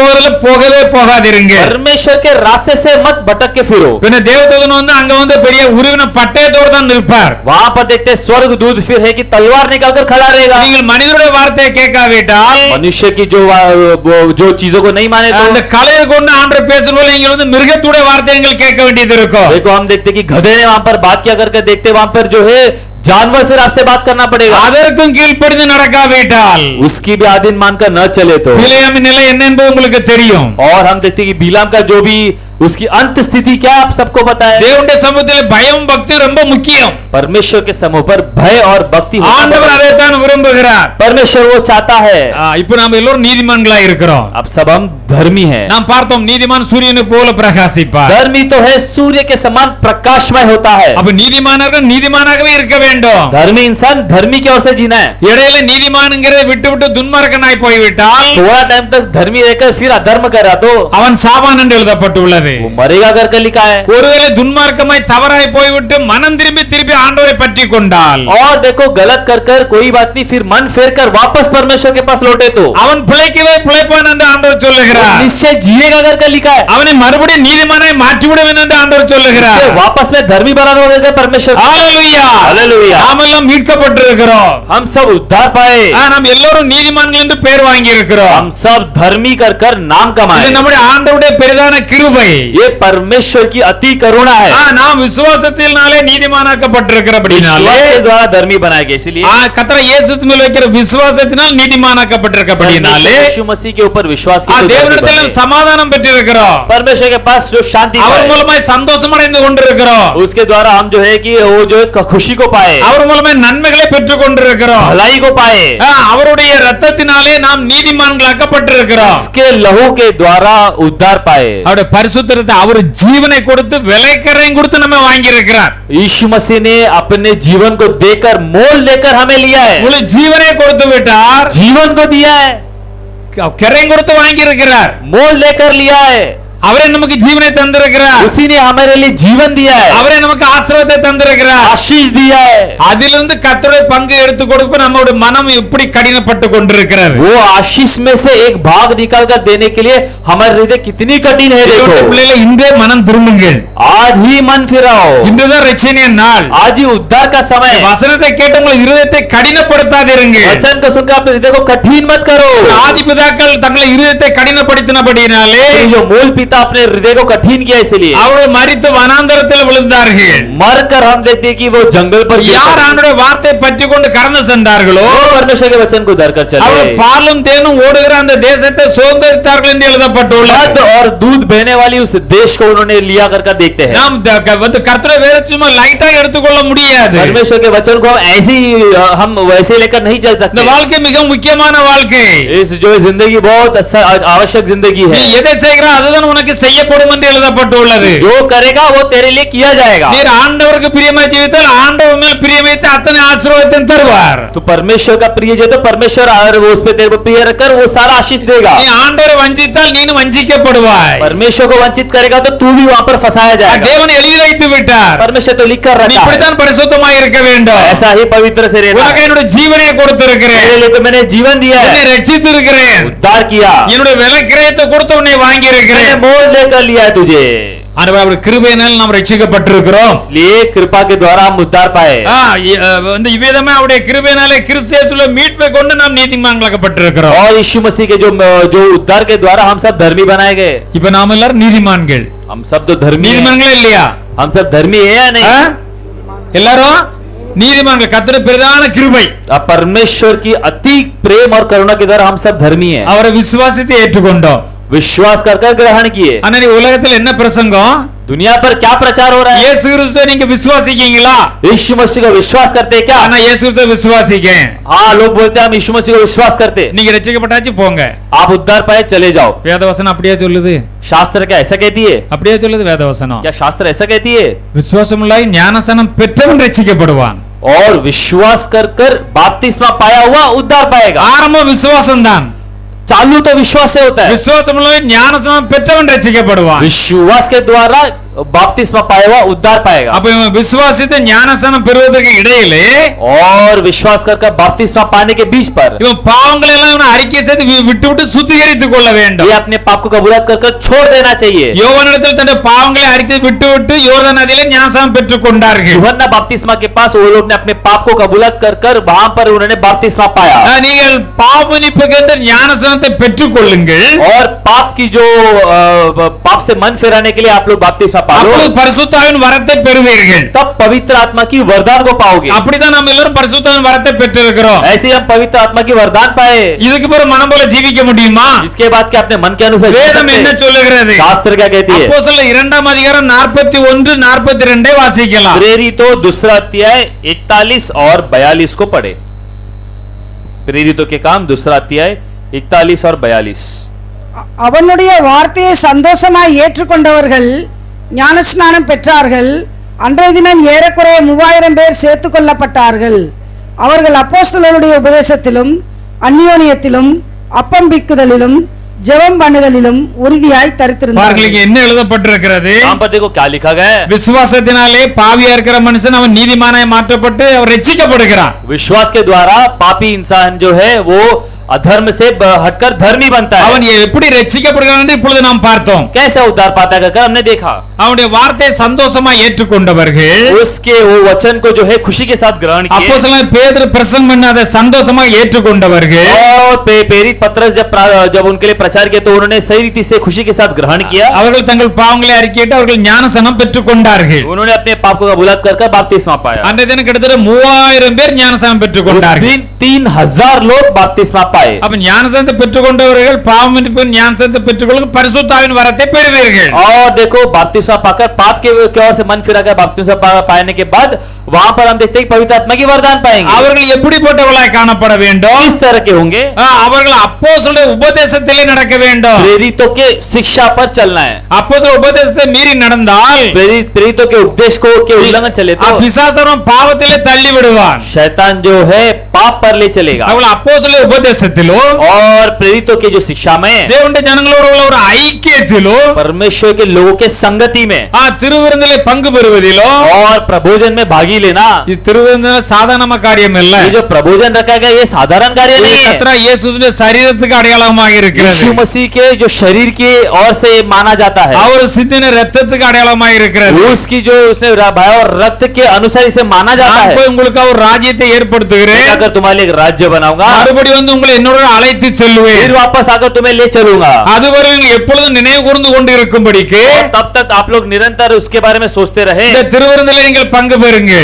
போகவே போகாதிருங்க. परमेश्वर के रास्ते से मत भटक के फिरो. பின்ன தேவதூதன் அங்க பெரிய உருவின பட்டயத்தோடு தான் நிற்பார். वहां पर देखते स्वर्ग दूत फिर है कि तलवार निकाल कर खड़ा रहेगा. நீங்கள் மனிதருடைய வார்த்தையை கேட்காவிட்டால் मनुष्य की जो चीजों को नहीं माने तो அந்த கலையை கொண்டு ஆண்டவர் பேசும்போது நீங்கள் மிருகத்துடைய வார்த்தையை நீங்கள் கேட்க வேண்டியது இருக்கும். देखो हम देखते कि गधे ने वहां पर बात किया करके देखते वहां पर जो है जानवर फिर आपसे बात करना पड़ेगा. அதற்கும் கீழ்ப்படிந்து நடக்காவிட்டால் उसकी भी आधीन मानकर न चले तो பிலேயாமின் நிலை என்ன என்பது உங்களுக்கு தெரியும். और हम देखते कि बिलाम का जो भी उसकी अंत स्थिति क्या आप सबको पता है. தேவனுடைய சமூகத்தில் பயம் பக்தி ரொம்ப முக்கியம். परमेश्वर के समूह पर भय और भक्ति ஆண்டவர் அதைத்தான் விரும்புகிறார். परमेश्वर वो चाहता है. இப்போ நாம எல்லாரும் நீதிமான்களா இருக்கிறோம். अब सब हम धर्मी हैं. நாம் பார்த்தோம் நீதிமான் சூரியனை போல பிரகாசிப்பார். धर्मी तो है सूर्य के समान प्रकाशमय होता है. அப்ப நீதிமானர்கள் நீதிமானாகவே இருக்க வேண்டும். धर्मी इंसान धर्मी की ओर से जीना है. இடையில நீதிமான்ங்கிறதை விட்டு துன்மார்க்கனாய் போய்விட்டால் थोड़ा टाइम तक धर्मी रहकर फिर अधर्म कर रहा तो அவன் சாவான் என்று எழுதப்பட்டுள்ளது. है वो मरेगा करके लिखा है। ஒருவேளை துன்மார்க்கமாய் தவறாய் போய்விட்டு மனம் திரும்பி திருப்பி ஆண்டவரை பற்றி கொண்டால் और देखो गलत कर कोई बात नहीं, फिर मन फेर कर वापस परमेश्वर के पास लौटे तो அவன் பிழைக்கவே பிழைப்பான் என்று ஆண்டவர் சொல்லுகிறார் निश्चय जिएगा करके लिखा है। அவனை மறுபடியும் நீதிமானாய் மாற்றிவிடுவேன் என்று ஆண்டவர் சொல்லுகிறார் उसे वापस में धर्मी बनाना होगा परमेश्वर। ஹalleluya हालेलुया। நாமெல்லாம் மீட்கப்பட்டிருக்கிறோம் हम सब उद्धार पाए, நாம் எல்லோரும் நீதிமான்கள் என்று பெயர் வாங்கி இருக்கிறோம் हम सब धर्मी कर नाम இது कमाए। நம்முடைய ஆண்டவருடைய பெரிதான கிருபை ये परमेश्वर की अति करुणा है। நாம் விசுவாசத்தினாலே நீதிமானாக்கப்பட்டிருக்கிறபடினாலே विश्वास के द्वारा धर्मी बनाए गए, इसलिए கர்த்தர் இயேசு மேல் வைக்கிற விசுவாசத்தினால் நீதிமானாக்கப்பட்டிருக்கிறபடினாலே यीशु मसीह के ऊपर विश्वास के द्वारा தேவனிடத்தில் धर्मी बने। சமாதானம் பெற்றிருக்கிறோம் परमेश्वर के पास जो शांति அவர் पाए, மூலமாய் சந்தோஷம் அடைந்து கொண்டிருக்கிறோம் उसके द्वारा हम जो है कि वो जो है खुशी को पाए, அவர் மூலமாய் நன்மைகளை பெற்றுக் கொண்டிருக்கிறோம் भलाई को पाए, அவருடைய இரத்தத்தினாலே நாம் நீதிமான்களாக்கப்பட்டிருக்கிறோம் उसके लहू के द्वारा उद्धार पाए। அவருடைய பரிசுத்தத்தை அவர் ஜீவனை கொடுத்து விலைக்கரையும் கொடுத்து நம்ம வாங்கி இருக்கிறார் यीशु मसीह ने अपने जीवन को देकर मोल लेकर हमें लिया है, உங்களுக்கு ஜீவனை கொடுத்து விட்டார் जीवन को दिया है, கரையும் கொடுத்து வாங்கி இருக்கிறார் मोल लेकर लिया है। அவரே நமக்கு ஜீவனை தந்திருக்கிறார் उसी ने हमारे लिए जीवन दिया है, அவரே நமக்கு ஆசீர்வாதத்தை தந்திருக்கிறார் आशीष दिया है। அதிலிருந்து கர்த்தருடைய பங்கு எடுத்து கொடுக்க நம்முடைய மனம் எப்படி கடினப்பட்டு கொண்டிருக்கிறது वो आशीष में से एक भाग निकाल कर देने के लिए हमारे हृदय कितनी कठिन है। தேவனுடைய देखो பிள்ளைகளே, இன்றே மனம் திரும்புங்கள் आज ही मन फिराओ, இன்றுதான் ரட்சணிய நாள் आज ही उद्धार का समय। வசனத்தை கேட்டு உங்கள் இருதயத்தை கடினப்படுத்தாதிருங்க वचन को सुनकर अपने हृदय को कठिन मत करो। ஆதி பிதாக்கள் தங்கள் இருதயத்தை கடினப்படுத்தினபடினாலே ये जो मूल पिता अपने हृदय को कठिन किया, इसलिए அவர்கள் மரித்து வனாந்தரத்தில் விழுந்தார்கள் मरकर हम देखते हैं कि वो जंगल पर गिर யார் पड़े। ஆண்டவருடைய வார்த்தை பற்றி கொண்டு கடந்து சென்றார்களோ वो परमेश्वर के वचन को धरकर चले, அவர்கள் பாலும் தேனும் ஓடுகிற அந்த தேசத்தை சுதந்தரித்தார்கள் என்று எழுதப்பட்டுள்ளது मद और दूध बहने वाली उस देश को उन्होंने लिया कर देखते हैं। நாம் வந்து கர்த்தருடைய வேதத்தை சும்மா லைட்டா எடுத்துக்கொள்ள முடியாது परमेश्वर के वचन को हम ऐसे ही हम वैसे लेकर नहीं चल இந்த सकते। வாழ்க்கை மிக முக்கியமான வாழ்க்கை इस जो जिंदगी बहुत आवश्यक जिंदगी நீ है। எதை செய்கிறாய் அதுதான் உனக்கு செய்யப்படும் என்று எழுதப்பட்டுள்ளது जो करेगा वो तेरे लिए किया जाएगा। நீர் ஆண்டவருக்கு பிரியமாய் ஜீவித்தால் ஆண்டவர் மேல் பிரியம் வைத்து அத்தனை ஆசீர்வாதத்தை தருவார் तो परमेश्वर का प्रिय जो तो परमेश्वर और वो उस पे तेरे को प्रिय रखकर वो सारा आशीष देगा। நீ ஆண்டவரை வஞ்சித்தால் நீனும் வஞ்சிக்கப்படுவாய் परमेश्वर को वंचित करेगा तो तू भी वहां पर फंसाया जाएगा। தேவன் எழுதி வைத்து விட்டார் परमेश्वर तो लिख कर நீ रखा है, இப்படித்தான் பரிசுத்தமாய் இருக்க வேண்டும் ऐसा ही पवित्र से रहना உனக்கு है। என்னுடைய ஜீவனை கொடுத்திருக்கிறேன் तेरे लिए तो मैंने जीवन दिया உன்னை है, ரட்சித்து இருக்கிறேன் उद्धार किया, என்னுடைய விலை கிரயத்தை கொடுத்து உன்னை வாங்கி मैंने இருக்கிறேன் मोल लेकर लिया है तुझे। அவருடைய கிருபையினால் நாம் ரட்சிக்கப்பட்டிருக்கிறோம் इसलिए कृपा के द्वारा हम उद्धार पाए। வந்து இவ்விதமே அவருடைய கிருபையினாலே கிறிஸ்து இயேசுவிலே மீட்பை கொண்டு நாம் நீதிமான்களாக்கப்பட்டிருக்கிறோம் और यीशु मसीह के जो उद्धार के द्वारा हम सब धर्मी बनाए गए। இப்ப நாம எல்லாரும் நீதிமான்கள் हम सब तो धर्मी हैं। நீதிமான்களே இல்லையா हम सब धर्मी है या नहीं? எல்லாரும் நீதிமான்கள் கர்த்தருடைய பிரதான கிருபை अब परमेश्वर की अति प्रेम और करुणा के द्वारा हम सब धर्मी हैं, அவரை விசுவாசித்து ஏற்றுக்கொண்டோம் विश्वास कर ग्रहण किए। ஆனா நீ உலகத்துல என்ன பிரசங்கம் दुनिया पर क्या प्रचार हो रहा है? இயேசு கிறிஸ்துவை நீங்க விசுவாசிக்கீங்களா यीशु मसीह का विश्वास करते हैं क्या? ஆனா இயேசு கிறிஸ்துவை விசுவாசிக்கேன் हाँ, लोग बोलते हैं हम यीशु मसीह को विश्वास करते हैं। நீங்க ரட்சிக்கப்பட்டாச்சு போங்க आप उद्धार पाए चले जाओ। வேதவசனம் அப்படியே சொல்லுது शास्त्र क्या ऐसा कहती है? அப்படியே சொல்லுது வேதவசனம் क्या शास्त्र ऐसा कहती है? விசுவாசமுள்ளாய் ஞானஸ்நானம் பெற்றவன் ரட்சிக்கப்படுவான் और विश्वास कर बपतिस्मा पाया हुआ उद्धार पाएगा। ஆரம்ப விசுவாசம் தான் चालू तो विश्वास से होता है। விசுவாசமுள்ளாய் ஞானஸ்நானம் பெற்றவன் ரட்சிக்கப்படுவான் विश्वास के द्वारा बपतिस्मा पाया हुआ उद्धार पाएगा। அப்ப இவன் விசுவாசித்து ஞானஸ்நானம் பெறுவதற்கு இடையிலே और विश्वास कर बपतिस्मा पाने के बीच पर இவன் பாவங்களை எல்லாம் இவன் அறிக்கை செய்து விட்டு விட்டு சுத்திகரித்துக் கொள்ள வேண்டும் ये अपने पाप को कबूलात कर छोड़ देना चाहिए। யோவானிடத்தில் தன்னுடைய பாவங்களை அறிக்கை விட்டு விட்டு யோர்தான் நதியிலே ஞானஸ்நானம் பெற்றுக் கொண்டார்கள் यूहन्ना बपतिस्मा के पास वो लोग ने अपने पाप को कबूलात कर वहां पर उन्होंने बपतिस्मा पाया। நீங்கள் பாவமன்னிப்புக்கென்று ஞானஸ்நானத்தை பெற்றுக் கொள்ளுங்கள் और पाप की जो पाप से मन फिराने के लिए आप लोग बपतिस्मा पाओ, அப்பொழுது பரிசுத்தாவின் வரத்தை பெறுவீர்கள் तब पवित्र आत्मा की वरदान को पाओगे। அப்படிதான் நாம் எல்லாரும் பரிசுத்தாவின் வரத்தை பெற்றிருக்கிறோம் ऐसे ही हम पवित्र आत्मा की वरदान पाए। இதுக்கு பிறகு மனம் போல ஜீவிக்க முடியுமா इसके बाद क्या अपने मन के अनुसार जी வேதம் सकते என்ன हैं? சொல்லுகிறது शास्त्र क्या कहती है? அப்போஸ்தலர் 2ஆம் அதிகாரம் 41 42 வாசிக்கலாம் प्रेरितों दूसरा अध्याय 41 और 42 को पढ़े। प्रेरितों के काम दूसरा अध्याय 41 और 42। அவனுடைய வார்த்தையை சந்தோஷமாய் ஏற்றுக்கொண்டவர்கள் ஞானஸ்நானம் பெற்றார்கள். அன்றைய தினம் ஏறக்குறைய 3000 பேர் சேர்த்துக் கொள்ளப்பட்டார்கள். அவர்கள் அப்போஸ்தலருடைய உபதேசத்திலும் அந்யோன்யத்திலும் அப்பம் பிக்குதலிலும் ஜெபம் பண்ணுதலிலும் உறுதியாய் பாருங்கள் தரித்திருந்தார்கள். இங்க என்ன எழுதப்பட்டிருக்கிறது? यहाँ पर देखो क्या लिखा गया है। விசுவாசத்தினாலே பாவியா இருக்கிற மனுஷன் அவன் நீதிமானாய் மாற்றப்பட்டு அவர் ரட்சிக்கப்படுகிறான். विश्वास के द्वारा पापी इंसान जो है वो अधर्म से हटकर धर्मी बनता है। அவன் எப்படி ரட்சிக்கப்படுகிறான் என்று இப்பொழுது நாம் பார்த்தோம். कैसे उद्धार पाता है कर हमने देखा। அவனுடைய வார்த்தையை சந்தோஷமா ஏற்றுக்கொண்டவர்கள் उसके वो वचन को जो है खुशी के साथ ग्रहण किए அப்போஸ்தலனாகிய பேதுரு பிரசங்கம் பண்ண அதை சந்தோஷமா ஏற்றுக்கொண்டவர்கள் और प्रेरित पत्रस जब उनके लिए प्रचार किया तो उन्होंने सही रीति से खुशी के साथ ग्रहण किया। அவர்கள் தங்கள் பாவங்களை அறிக்கையிட்டு அவர்கள் ஞானஸ்நானம் பெற்றுக் கொண்டார்கள். उन्होंने अपने पापों का बुलात कर बपतिस्मा पाया। அன்றைய தினம் கிட்டத்தட்ட 3000 பேர் ஞானஸ்நானம் பெற்றுக் उस கொண்டார்கள். दिन 3000 लोग बपतिस्मा पाए। அப்ப ஞானஸ்நானத்தை பெற்றுக் கொண்டவர்கள் பாவம் மன்னிப்பு ஞானஸ்நானத்தை பெற்றுக்கொள்ள பரிசுத்தாவின் வரத்தை பெறுவீர்கள். और देखो बपतिस्मा पाकर पाप के ओर से मन फिराकर बपतिस्मा पाने के बाद वहां पर हम देखते हैं पवित्र आत्मा की वरदान पाएंगे। அவர்கள் எப்படிப்பட்டவர்களாய் காணப்பட வேண்டும்? इस तरह के होंगे। அவர்கள் அப்போஸ்தலருடைய உபதேசத்திலே நடக்க வேண்டும். प्रेरितों के शिक्षा पर चलना है। அப்போஸ்தலர் உபதேசத்தை மீறி நடந்தால் प्रेरितों के उपदेश को के उल्लंघन चले तो பிசாசு பாவத்திலே தள்ளி விடுவான். शैतान जो है पाप पर ले चलेगा। அவர்கள் அப்போஸ்தலருடைய உபதேசத்திலும் और प्रेरितों के जो शिक्षा में தேவனுடைய ஜனங்களோடு உள்ள ஒரு ஐக்கியத்திலும் परमेश्वर के लोगों के संगति में திருவிருந்திலே பங்கு பெறுவதிலும் और प्रभोजन में भागी लेना திருவிருந்தின சாதாரண காரியம் இல்ல. ये जो प्रभोजन रखा गया ये साधारण कार्य नहीं है। கர்த்தர் இயேசுவின் சரீரத்துக்கு அடையாளமாக இருக்கிறது. यीशु मसीह के जो शरीर के ओर से माना जाता है। அவர் சிந்தின ரத்தத்துக்கு அடையாளமாக இருக்கிறது. उसकी जो उसने बहाया और रक्त के अनुसार इसे माना जाता நான் है। போய் உங்களுக்கு ஒரு ராஜ்யத்தை ஏற்படுத்துகிறேன். अगर तुम्हारे लिए एक राज्य बनाऊंगा மறுபடியும் வந்து உங்களை என்னோட அழைத்து செல்வேன். फिर वापस आकर तुम्हें ले चलूंगा। அதுவரை நீங்கள் எப்பொழுதும் நினைவு கூர்ந்து கொண்டு இருக்கும்படிக்கு और तब तक आप लोग निरंतर उसके बारे में सोचते रहे। இந்த திருவிருந்திலே நீங்கள் பங்கு பெறுங்கள்.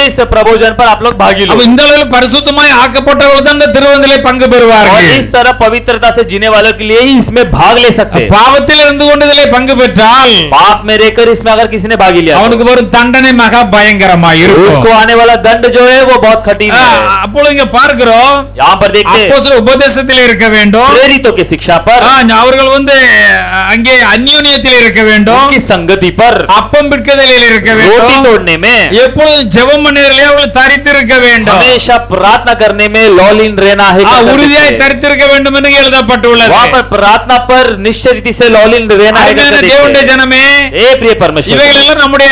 इस प्रभोजन पर आप लोग भागी लो। அப்ப இந்த அளவில் பரிசுத்தமாய் ஆக்கப்பட்டவர்கள் தான் இந்த திருவிருந்திலே பங்கு और பெறுவார்கள். इस तरह पवित्रता से जीने वालों के लिए ही इसमें भाग ले सकते हैं। பாவத்தில் இருந்து கொண்டு இதிலே பங்கு பெற்றால் पाप में रहकर इसमें अगर किसी ने भागी लिया तो அவனுக்கு வரும் தண்டனை மகா பயங்கரமாய் उसको இருக்கும். आने वाला दंड जो है वो बहुत कठिन है। அப்பொழுது இங்க பார்க்கிறோம் यहाँ पर देखते हैं அப்போஸ்தலர் உபதேசத்தில் இருக்க வேண்டும். प्रेरितों की शिक्षा पर அவர்கள் வந்து அங்கே அந்யோன்யத்தில் இருக்க வேண்டும். उनकी संगति पर அப்பம் பிற்கதலில் இருக்க रोटी வேண்டும். तोड़ने में எப்பொழுதும் ஜெபம் பண்ணுவதிலே அவர்கள் தரித்திருக்க வேண்டும். हमेशा प्रार्थना करने में लॉलिन रहना है। உறுதியாய் தரித்திருக்க வேண்டும் என்று எழுதப்பட்டுள்ளது. वहाँ पर प्रार्थना पर निश्चय रीति से लॉलिन रहना है। அருமையான தேவனுடைய ஜனமே, ए प्रिय परमेश्वर இவைகள் எல்லாம் நம்முடைய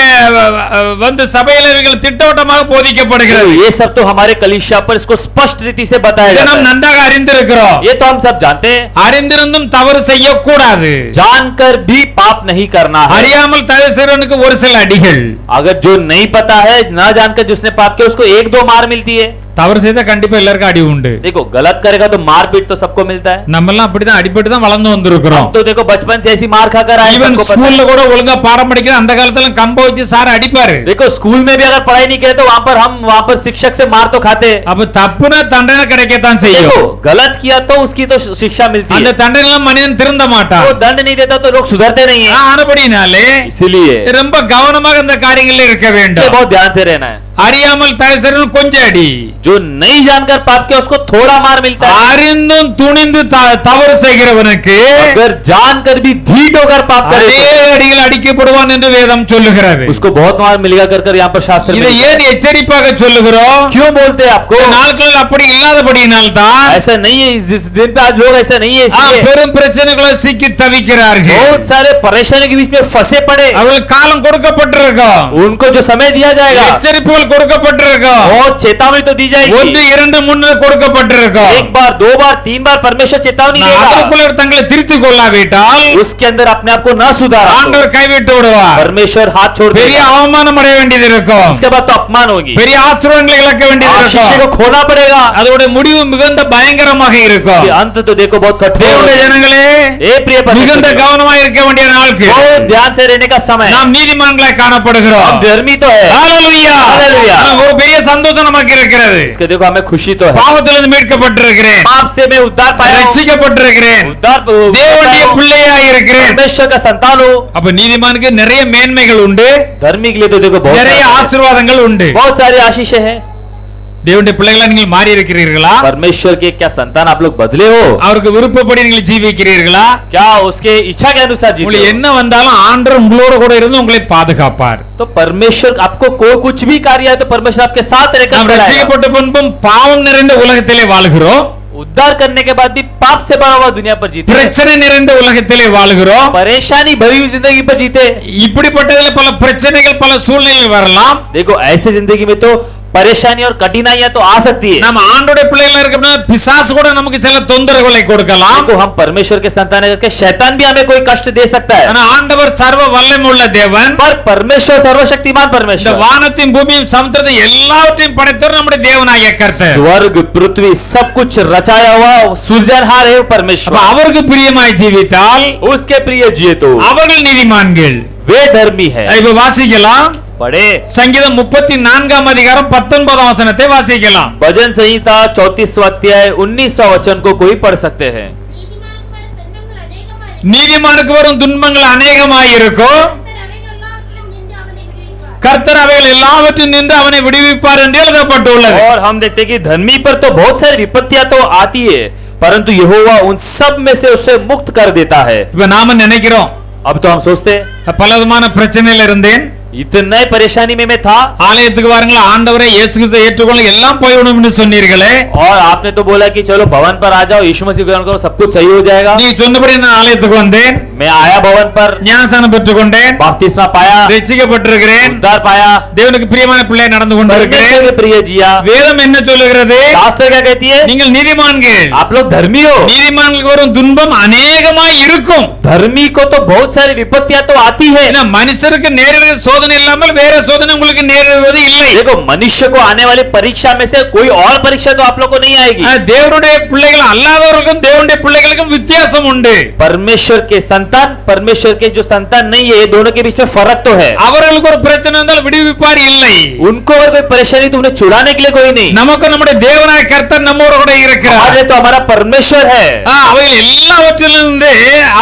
வந்து சபையில இவைகள் திட்டவட்டமாக போதிக்கப்படுகிறது. ये सब तो हमारे कलीसिया पर इसको स्पष्ट रीति से बताया இதை जाता நாம் है। நன்றாக அறிந்திருக்கிறோம். ये तो हम सब जानते हैं। அறிந்திருந்தும் தவறு செய்யக்கூடாது. जानकर भी पाप नहीं करना है। அறியாமல் தவறு செய்றவனுக்கு ஒரு சில அடிகள். अगर जो नहीं पता है न जानकर जिसने पाप किया उसको एक दो मार मिलती है। தவறு செய்தா கண்டிப்பா எல்லாருக்கும் அடி உண்டு. देखो गलत करेगा तो मारपीट तो सबको मिलता है। நம்ம எல்லாம் அப்படிதான் அடிபட்டு தான் வளர்ந்து வந்திருக்கிறோம். तो देखो बचपन से ऐसी मार खाकर आए ஈவன் सबको पता है। ஸ்கூல்ல கூட ஒழுங்கா பாடம் படிக்கிற அந்த காலத்துல கம்ப வச்சு சார் அடிப்பாரு. देखो स्कूल में भी अगर पढ़ाई नहीं करे तो वहां पर शिक्षक से मार तो खाते हैं। அப்ப தப்புனா தண்டனை கிடைக்கத்தான் देखो செய்யும். गलत किया तो उसकी तो शिक्षा मिलती அந்த है। தண்டனை எல்லாம் மனிதன் திருந்த மாட்டான். वो दंड नहीं देता तो लोग सुधरते नहीं है। ஆனபடினாலே इसीलिए ரொம்ப கவனமாக இந்த காரியங்கள்ல இருக்க इसलिए வேண்டும். बहुत ध्यान से रहना है। அறியாமல் தவறு செய்றவனுக்கு கொஞ்சம் அடி, जो नहीं जानकर पाप किया उसको थोड़ा मार मिलता है। அறிந்தும் துணிந்து தவறு செய்கிறவனுக்கு अगर जानकर भी धीट होकर पाप करे அதே அடியில் அடிக்கப்படுவான் என்று வேதம் சொல்லுகிறது. उसको बहुत मार मिलेगा कर यहाँ पर शास्त्र में இதை लिखा है। ஏன் எச்சரிப்பாக சொல்லுகிறோம்? क्यों बोलते हैं आपको? நாட்கள் அப்படி இல்லாதபடியினால் தான் ऐसा नहीं है। इस दिन पे आज लोग ऐसा नहीं है इसलिए பெரும் பிரச்சனைகளை சிக்கி தவிக்கிறார்கள். बहुत सारे परेशानियों के बीच में फंसे पड़े। அவர்கள் காலம் கொடுக்கப்பட்டிருக்கும், उनको जो समय दिया जाएगा எச்சரிப்புகள் கொடுக்கப்பட்டிருக்கும், और चेतावनी तो दी जाएगी। 1 2 3 கொடுக்கப்பட்டிருக்கும். एक बार दो बार तीन बार परमेश्वर चेतावनी देगा। அதற்குள்ள தங்களை திருத்திக் கொள்ளாவிட்டால் उसके अंदर अपने आप को न सुधारा तो ஆண்டவர் கைவிட்டு விடுவார். परमेश्वर हाथ छोड़ பெரிய देगा। அவமானம் அடைய வேண்டியது இருக்கும். उसके बाद तो अपमान होगी, பெரிய ஆசீர்வாதங்களை இழக்க வேண்டியது आशीष को இருக்கும். खोना पड़ेगा। அதோட முடிவு மிகுந்த பயங்கரமாக இருக்கும். कि अंत तो देखो बहुत कठोर தேவனுடைய होगा। ஜனங்களே, ए प्रिय மிகுந்த परमेश्वर கவனமாக இருக்க வேண்டிய நாளுக்கு बहुत ध्यान से रहने का समय। நாம் நீதிமான்களாய் காணப்படுகிறோம். हम धर्मी तो है। ஹalleluya. Hallelujah. ஆனா ஒரு பெரிய சந்தோஷம் நமக்கு இருக்கிறது. इसके देखो हमें खुशी तो है। பாவத்திலிருந்து மீட்கப்பட்டிருக்கிறேன், पाप से मैं उद्धार पाया हूं। ரட்சிக்கப்பட்டிருக்கிறேன், उद्धार தேவனுடைய பிள்ளையாய் இருக்கிறேன். परमेश्वर का संतान हो। அப்ப நீதிமானுக்கு நிறைய மேன்மைகள் உண்டு, धर्मी के लिए तो देखो बहुत நிறைய सारे- ஆசீர்வாதங்கள் உண்டு. बहुत सारी आशीष है। தேவனுடைய பிள்ளைகளா நீங்கள் மாறி இருக்கிறீர்களா? परमेश्वर के क्या संतान आप लोग बदले हो? அவருக்கு விருப்பப்படி நீங்கள் ஜீவிக்கிறீர்களா? क्या उसके इच्छा के अनुसार जीते உங்களுக்கு हो? என்ன வந்தாலும் ஆண்டவர் உங்களோட கூட இருந்து உங்களை பாதுகாப்பார். तो परमेश्वर आपको कोई कुछ भी कार्य है तो परमेश्वर आपके साथ रहकर நாம் चलाएगा। ரட்சிக்கப்பட்ட பின்பும் பாவம் நிறைந்த உலகத்திலே வாழ்கிறோம். उद्धार करने के बाद भी पाप से भरा हुआ दुनिया पर जीते, பிரச்சனை நிறைந்த உலகத்திலே வாழுகிறோம். परेशानी भरी हुई जिंदगी पर जीते. இப்படிப்பட்டதுல பல பிரச்சனைகள் பல சூழ்நிலைகள் வரலாம். देखो ऐसे जिंदगी में तो परेशानी और कठिनाइयां तो आ सकती है. நம்ம ஆண்டவருடைய பிள்ளைகளா இருக்கறதுனால பிசாசு கூட நமக்கு சில தொந்தரவுகளை கொடுக்கலாம். देखो हम परमेश्वर के संतान है करके शैतान भी हमें कोई कष्ट दे सकता है. ஆனா ஆண்டவர் சர்வ வல்லமையுள்ள தேவன். पर परमेश्वर सर्वशक्तिमान இந்த परमेश्वर, வானத்தையும் பூமியும் சமுத்திரத்தையும் எல்லாவற்றையும் படைத்தவர் நம்முடைய தேவனாகிய கர்த்தர். स्वर्ग पृथ्वी सब कुछ रचाया हुआ सृजनहार है वो அப்ப परमेश्वर. அவருக்கு பிரியமாய் ஜீவித்தால் उसके प्रिय जिए तो அவர்கள் நீதிமான்கள். वे धर्मी है. இப்ப வாசிக்கலாம். पढ़े சங்கீதம் 34 அதிகாரம் 19 வசனத்தை வாசிக்கலாம். भजन संहिता 34वां अध्याय 19वां वचन को कोई पढ़ सकते हैं. நீதிமானுக்கு வரும் துன்பங்கள் அநேகமாய் நீதிமானுக்கு இருக்கும். வரும் துன்பங்கள் அநேகமாயிருக்கும். கர்த்தர் அவைகள் எல்லாவற்றிலும் நின்று அவனை கர்த்தர் அவைகள் எல்லாவற்றிலும் நின்று அவனை விடுவிப்பார். விடுவிப்பார் என்று எழுதப்பட்டுள்ளது. और हम देखते हैं कि धर्मी पर तो बहुत सारी विपत्तियां तो आती है, परंतु यहोवा उन सब में से उसे मुक्त कर देता है. இப்ப நாம நினைக்கிறோம் अब तो हम सोचते हैं பலவிதமான பிரச்சனையில இருந்தேன், इतने परेशानी में मैं था, ஆலயத்துக்கு வாருங்கள், ஆண்டவரை இயேசு கிறிஸ்துவை ஏற்றுக்கொள்ள எல்லாம் போய்விடும் என்று சொன்னீர்களே. और आपने तो बोला कि चलो भवन पर आ जाओ, यीशु मसीह को ग्रहण करो, सब कुछ सही हो जाएगा. நீ சொன்னபடி நான் ஆலயத்துக்கு வந்தேன், मैं आया भवन पर, ஞானஸ்நானம் பெற்றுக்கொண்டேன், बपतिस्मा पाया, ரட்சிக்கப்பட்டிருக்கிறேன், उद्धार पाया, தேவனுக்கு பிரியமான பிள்ளை நடந்து கொண்டிருக்கிறேன். परमेश्वर के प्रिय जिया. வேதம் என்ன சொல்லுகிறது? शास्त्र क्या कहती है? நீங்கள் நீதிமான்கள். आप लोग धर्मी हो. நீதிமான்களுக்கு வரும் துன்பம் அநேகமாய் இருக்கும். धर्मी को तो बहुत सारी विपत्तियां तो आती है. ஏன்னா மனுஷருக்கு நேரிட சோதனை இல்லாமல் வேற சோதனை உங்களுக்கு நேரிடுவது இல்லை. देखो मनुष्य को आने वाली परीक्षा में से कोई और परीक्षा तो आप लोग को नहीं आएगी. தேவனுடைய பிள்ளைகள் அல்லாதவர்களுக்கும் தேவனுடைய பிள்ளைகளுக்கும் வித்தியாசம் உண்டு. परमेश्वर के संतान, परमेश्वर के जो संतान नहीं है, ये दोनों के बीच में फर्क तो है. அவர்களுக்கு ஒரு பிரச்சனை வந்தால் விடுவிப்பார் இல்லை. उनको अगर कोई परेशानी तो उन्हें छुड़ाने के लिए कोई नहीं. நமக்கு நம்முடைய தேவனாய கர்த்தர் நம்மோடு கூட இருக்கிறார். आज तो हमारा परमेश्वर है. அவைகள் எல்லாவற்றிலிருந்து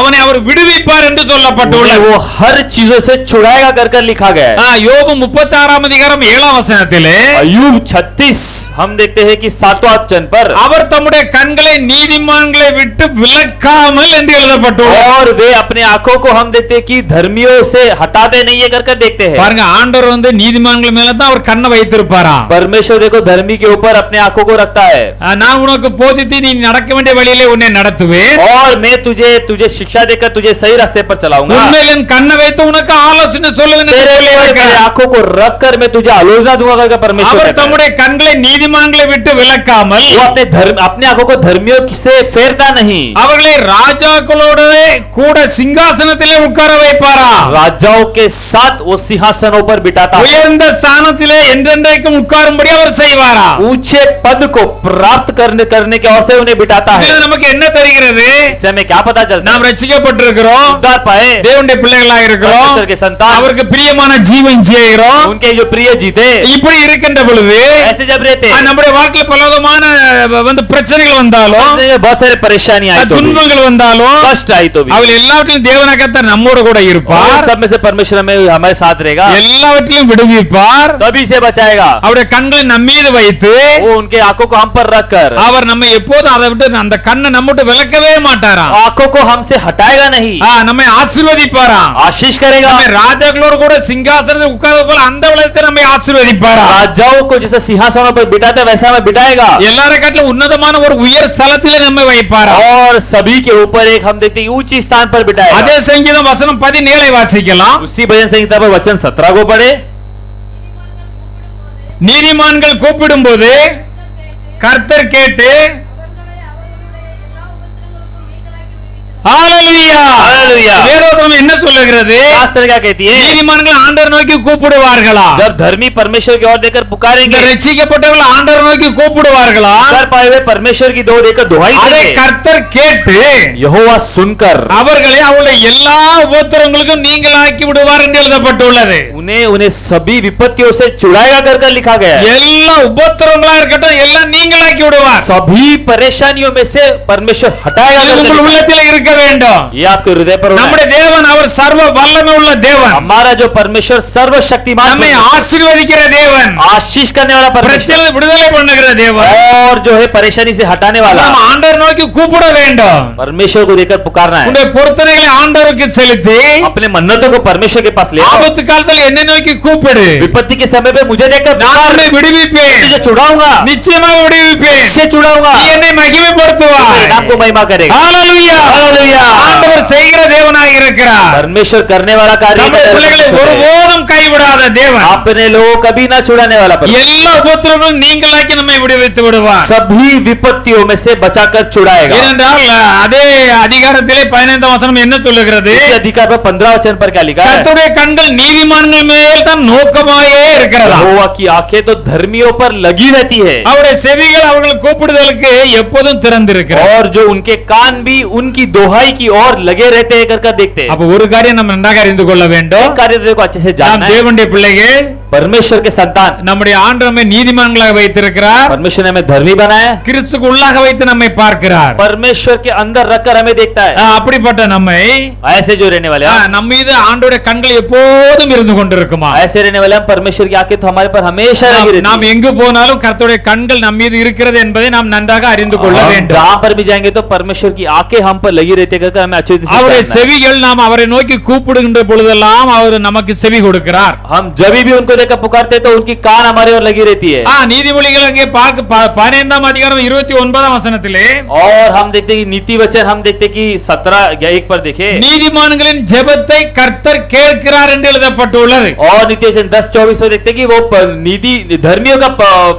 அவனை அவர் விடுவிப்பார் என்று சொல்லப்பட்டுள்ளது. वो हर चीजों से छुड़ाएगा कर लिखा गया है. யோபு 36 அதிகாரம் 7 வசனத்திலே अय्यूब 36 हम देखते हैं कि 7वां वचन पर, அவர் தம்முடைய கண்களை நீதிமான்களை விட்டு விலக்காமல் என்று எழுதப்பட்டுள்ளது. और वे अपने आंखों को हम देखते हैं कि धर्मियों से हटाते नहीं है कर देखते हैं. பாருங்க, ஆண்டவர் வந்து நீதிமான்கள் மேல தான் அவர் கண்ணை வைத்திருப்பாராம். परमेश्वर देखो धर्मी के ऊपर अपने आंखों को रखता है. நான் உனக்கு போதித்து நீ நடக்க வேண்டிய வழியிலே உன்னை நடத்துவேன். और मैं तुझे शिक्षा देकर तुझे सही रास्ते पर चलाऊंगा. உன்மேல் என் கண்ணை வைத்து உனக்கு ஆலோசனை சொல்லுவேன் என்று तेरे ऊपर मेरी சொல்லியிருக்கிறார். आंखों को रख कर मैं तुझे आलोचना दूंगा करके परमेश्वर அவர் कहता है. தம்முடைய கண்களை நீதிமான்களை விட்டு விலக்காமல் वो अपने आंखों को धर्मियों से फेरता नहीं. அவர்களை ராஜாக்களோட கூட சிங்காசனத்திலே உட்கார வைப்பாராம். राजाओं के साथ वो सिंहासनों पर बिठाता है. உயர்ந்த ஸ்தானத்திலே என்றென்றைக்கும் உட்காரும்படி அவர் செய்வாராம். ऊंचे पद को प्राप्त करने के और से उन्हें बिठाता है. இது நமக்கு என்ன தெரிகிறது? इससे हमें क्या पता चलता है? நாம் ரட்சிக்கப்பட்டிருக்கிறோம், उद्धार पाए, தேவனுடைய பிள்ளைகளா இருக்கிறோம், परमेश्वर के संतान, அவருக்கு பிரியமான ஜீவன் செய்கிறோம். उनके जो प्रिय जीते, இப்படி இருக்கின்ற பொழுது ऐसे जब रहते நம்முடைய வாழ்க்கையில பலவிதமான பிரச்சனைகள் வந்தாலும் बहुत सारे परेशानी आई तो भी, துன்பங்கள் வந்தாலும் कष्ट आई तो भी, அவள் எல்லாவற்றிலும் தேவனாகத்தான் நம்மோடு கூட और இருப்பார். सब में से परमेश्वर हमारे साथ रहेगा, எல்லாவற்றிலும் விடுவிப்பார். सभी से बचाएगा. அவருடைய கண்களை நம்மீது வைத்து वो उनके आंखों को हम पर रखकर அவர் நம்ம எப்போதும் அதை விட்டு அந்த கண்ணை நம்ம விட்டு விலக்கவே மாட்டாராம். आंखों को हमसे हटाएगा नहीं, நம்மை ஆசீர்வதிப்பாராம். आशीष करेगा. நம்மை ராஜாக்களோடு கூட சிங்காசனத்தில் உட்கார்ந்து போல அந்த உலகத்தை நம்மை ஆசீர்வதிப்பாராம். राजाओं को जैसे सिंहासनों पर बिठाते वैसा हमें बिठाएगा, எல்லாரை காட்டிலும் உன்னதமான ஒரு உயர் ஸ்தலத்திலே நம்மை வைப்பாராம். और सभी के ऊपर एक हम देखते हैं ऊंची स्थान पर बिठाएगा. அதே சங்கீதம் வசனம் 17 வாசிக்கலாம். उसी भजन संहिता पर वचन 17 को पढ़े. நீதிமான்கள் கூப்பிடும்போது கர்த்தர் கேட்டு ஹalleluya हालेलुया. வேதவசனம் என்ன சொல்லுகிறது? शास्त्र क्या कहती है? நீதிமான்கள் ஆண்டவர் நோக்கி கூப்பிடுவார்களா? जब धर्मी परमेश्वर की ओर देकर இந்த पुकारेंगे, ரட்சிக்கப்பட்டவர்கள் ஆண்டவர் நோக்கி கூப்பிடுவார்களா? कर पाए हुए परमेश्वर की दो देकर दुहाई அதை देंगे. கர்த்தர் கேட்டு यहोवा सुनकर அவர்களை அவருடைய எல்லா உபத்திரவங்களுக்கும் நீங்களாக்கி விடுவார் என்று எழுதப்பட்டுள்ளது. उन्हें सभी विपत्तियों से छुड़ाएगा कर लिखा गया है. எல்லா உபத்திரவங்களா இருக்கட்டும் எல்லாம் நீங்களாக்கி விடுவார். सभी परेशानियों में से परमेश्वर हटाएगा இது कर உங்கள் लिखा है. உள்ளத்தில் இருக்கிறதா? வேண்டும். ये आपके हृदय पर होना है। நம்முடைய தேவன் அவர் சர்வ வல்லமை உள்ள தேவன். हमारा जो परमेश्वर सर्वशक्तिमान நம்மை परमेश्वर, ஆசீர்வதிக்கிற தேவன், आशीष करने वाला परमेश्वर பிரச்சனை விடுதலை பண்ணுகிற தேவன். और जो है परेशानी से हटाने वाला, நம்ம ஆண்டவர் நோக்கி கூப்பிட வேண்டும். परमेश्वर को देखकर पुकारना है। உன்னுடைய பொருத்தனைகளை ஆண்டவருக்கு செலுத்தி अपने मन्नतों को परमेश्वर के पास ले आओ। ஆபத்து காலத்தில் என்னை நோக்கி கூப்பிடு, विपत्ति के समय पे मुझे देखकर நான் पुकार, உன்னை விடுவிப்பேன், तुझे छुड़ाऊंगा, நிச்சயமாக விடுவிப்பேன், इससे छुड़ाऊंगा, நீ என்னை மகிமைப்படுத்துவாய். नाम को महिमा करेगा। ஹalleluya. हालेलुया। ஆண்டவர் செய்கிற தேவனாக இருக்கிறார். परमेश्वर करने वाला कार्य நம்முடைய பிள்ளைகளை ஒருபோதும் கைவிடாத தேவன். अपने लोगों को कभी ना छुड़ाने वाला परमेश्वर, எல்லா உபத்திரங்களும் நீங்களாக்கி நம்மை விடுவித்து விடுவார். सभी विपत्तियों में से बचाकर छुड़ाएगा। ஏனென்றால் அதே அதிகாரத்திலே 15 வசனம் என்ன சொல்லுகிறது? इसी अधिकार पर 15 वचन पर क्या लिखा है? கர்த்தருடைய கண்கள் நீதிமான்கள் மேல் தான் நோக்கமாயே இருக்கிறதா. यहोवा की आंखें तो धर्मियों पर लगी रहती है, அவருடைய செவிகள் அவர்கள் கூப்பிடுதலுக்கு எப்போதும் திறந்திருக்கிறது. और जो उनके कान भी उनकी दोहाई की ओर लगे रहते हैं कर देखते हैं। அப்ப ஒரு காரியம் நம்ம நன்றாக அறிந்து கொள்ள வேண்டும். एक कार्य को अच्छे से நாம் जानना है। தேவனுடைய பிள்ளைகள், परमेश्वर के संतान, நம்முடைய ஆண்டவர் நம்மை நீதிமான்களாக வைத்திருக்கிறார். परमेश्वर ने हमें धर्मी बनाया, கிறிஸ்துக்கு உள்ளாக வைத்து நம்மை பார்க்கிறார். परमेश्वर के अंदर रखकर हमें देखता है। அப்படிப்பட்ட நம்மை ऐसे जो रहने वाले हैं, நம்ம மீது ஆண்டவருடைய கண்கள் எப்போதும் இருந்து கொண்டிருக்குமா. ऐसे रहने वाले हैं, परमेश्वर की आंखें तो हमारे पर हमेशा लगी रहती நாம் है। எங்கு போனாலும் கர்த்தருடைய கண்கள் நம் மீது இருக்கிறது என்பதை நாம் நன்றாக அறிந்து கொள்ள हम வேண்டும். जहां पर भी जाएंगे तो परमेश्वर की आंखें हम पर लगी रहती है, हमें अच्छे से அவருடைய जानना है। செவிகள் நாம் அவரை நோக்கி கூப்பிடுகின்ற பொழுதெல்லாம் அவர் நமக்கு செவி கொடுக்கிறார். हम जब भी उनको देखकर पुकारते हैं तो उनकी कान हमारे ओर लगी रहती है। நீதிமொழிகள் அங்கே 15 அதிகாரம் 29 வசனத்திலே, और हम देखते हैं कि नीति वचन, हम देखते हैं कि 17:1 पर देखे, நீதிமான்களின் ஜெபத்தை கர்த்தர் கேட்கிறார் என்று எழுதப்பட்டுள்ளது. और नीति वचन 10:24 में देखते हैं कि वो नीति धर्मियों का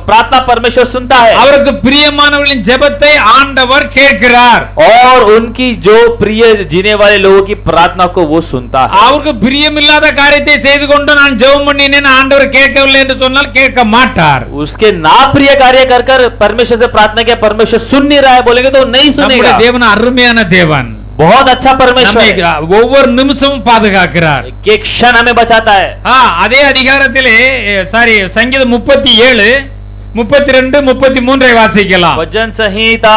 प्रार्थना परमेश्वर सुनता है, அவருக்கு பிரியமானவர்களின் ஜெபத்தை ஆண்டவர் கேட்கிறார். और उनकी जो प्रिय जीने वाले लोगों की प्रार्थना को वो सुनता है। அவருக்கு பிரியமில்லாத காரியத்தை செய்து கொண்டு நான் ஜெபம் பண்ணினேன் ஆண்டவர் கேட்கவில்லை என்று சொன்னால் கேட்க மாட்டார். उसके ना प्रिय कार्य कर कर परमेश्वर से प्रार्थना किया, परमेश्वर सुन नहीं रहा है बोलेंगे तो नहीं सुनेगा। நம்முடைய தேவன் அருமையான தேவன், बहुत अच्छा परमेश्वर நம்மை है, ஒவ்வொரு நிமிஷமும் பாதுகாக்கிறார். एक क्षण हमें बचाता है। அதே அதிகாரத்திலே சங்கீதம் 37 32 33 வாசிக்கலாம். वचन संहिता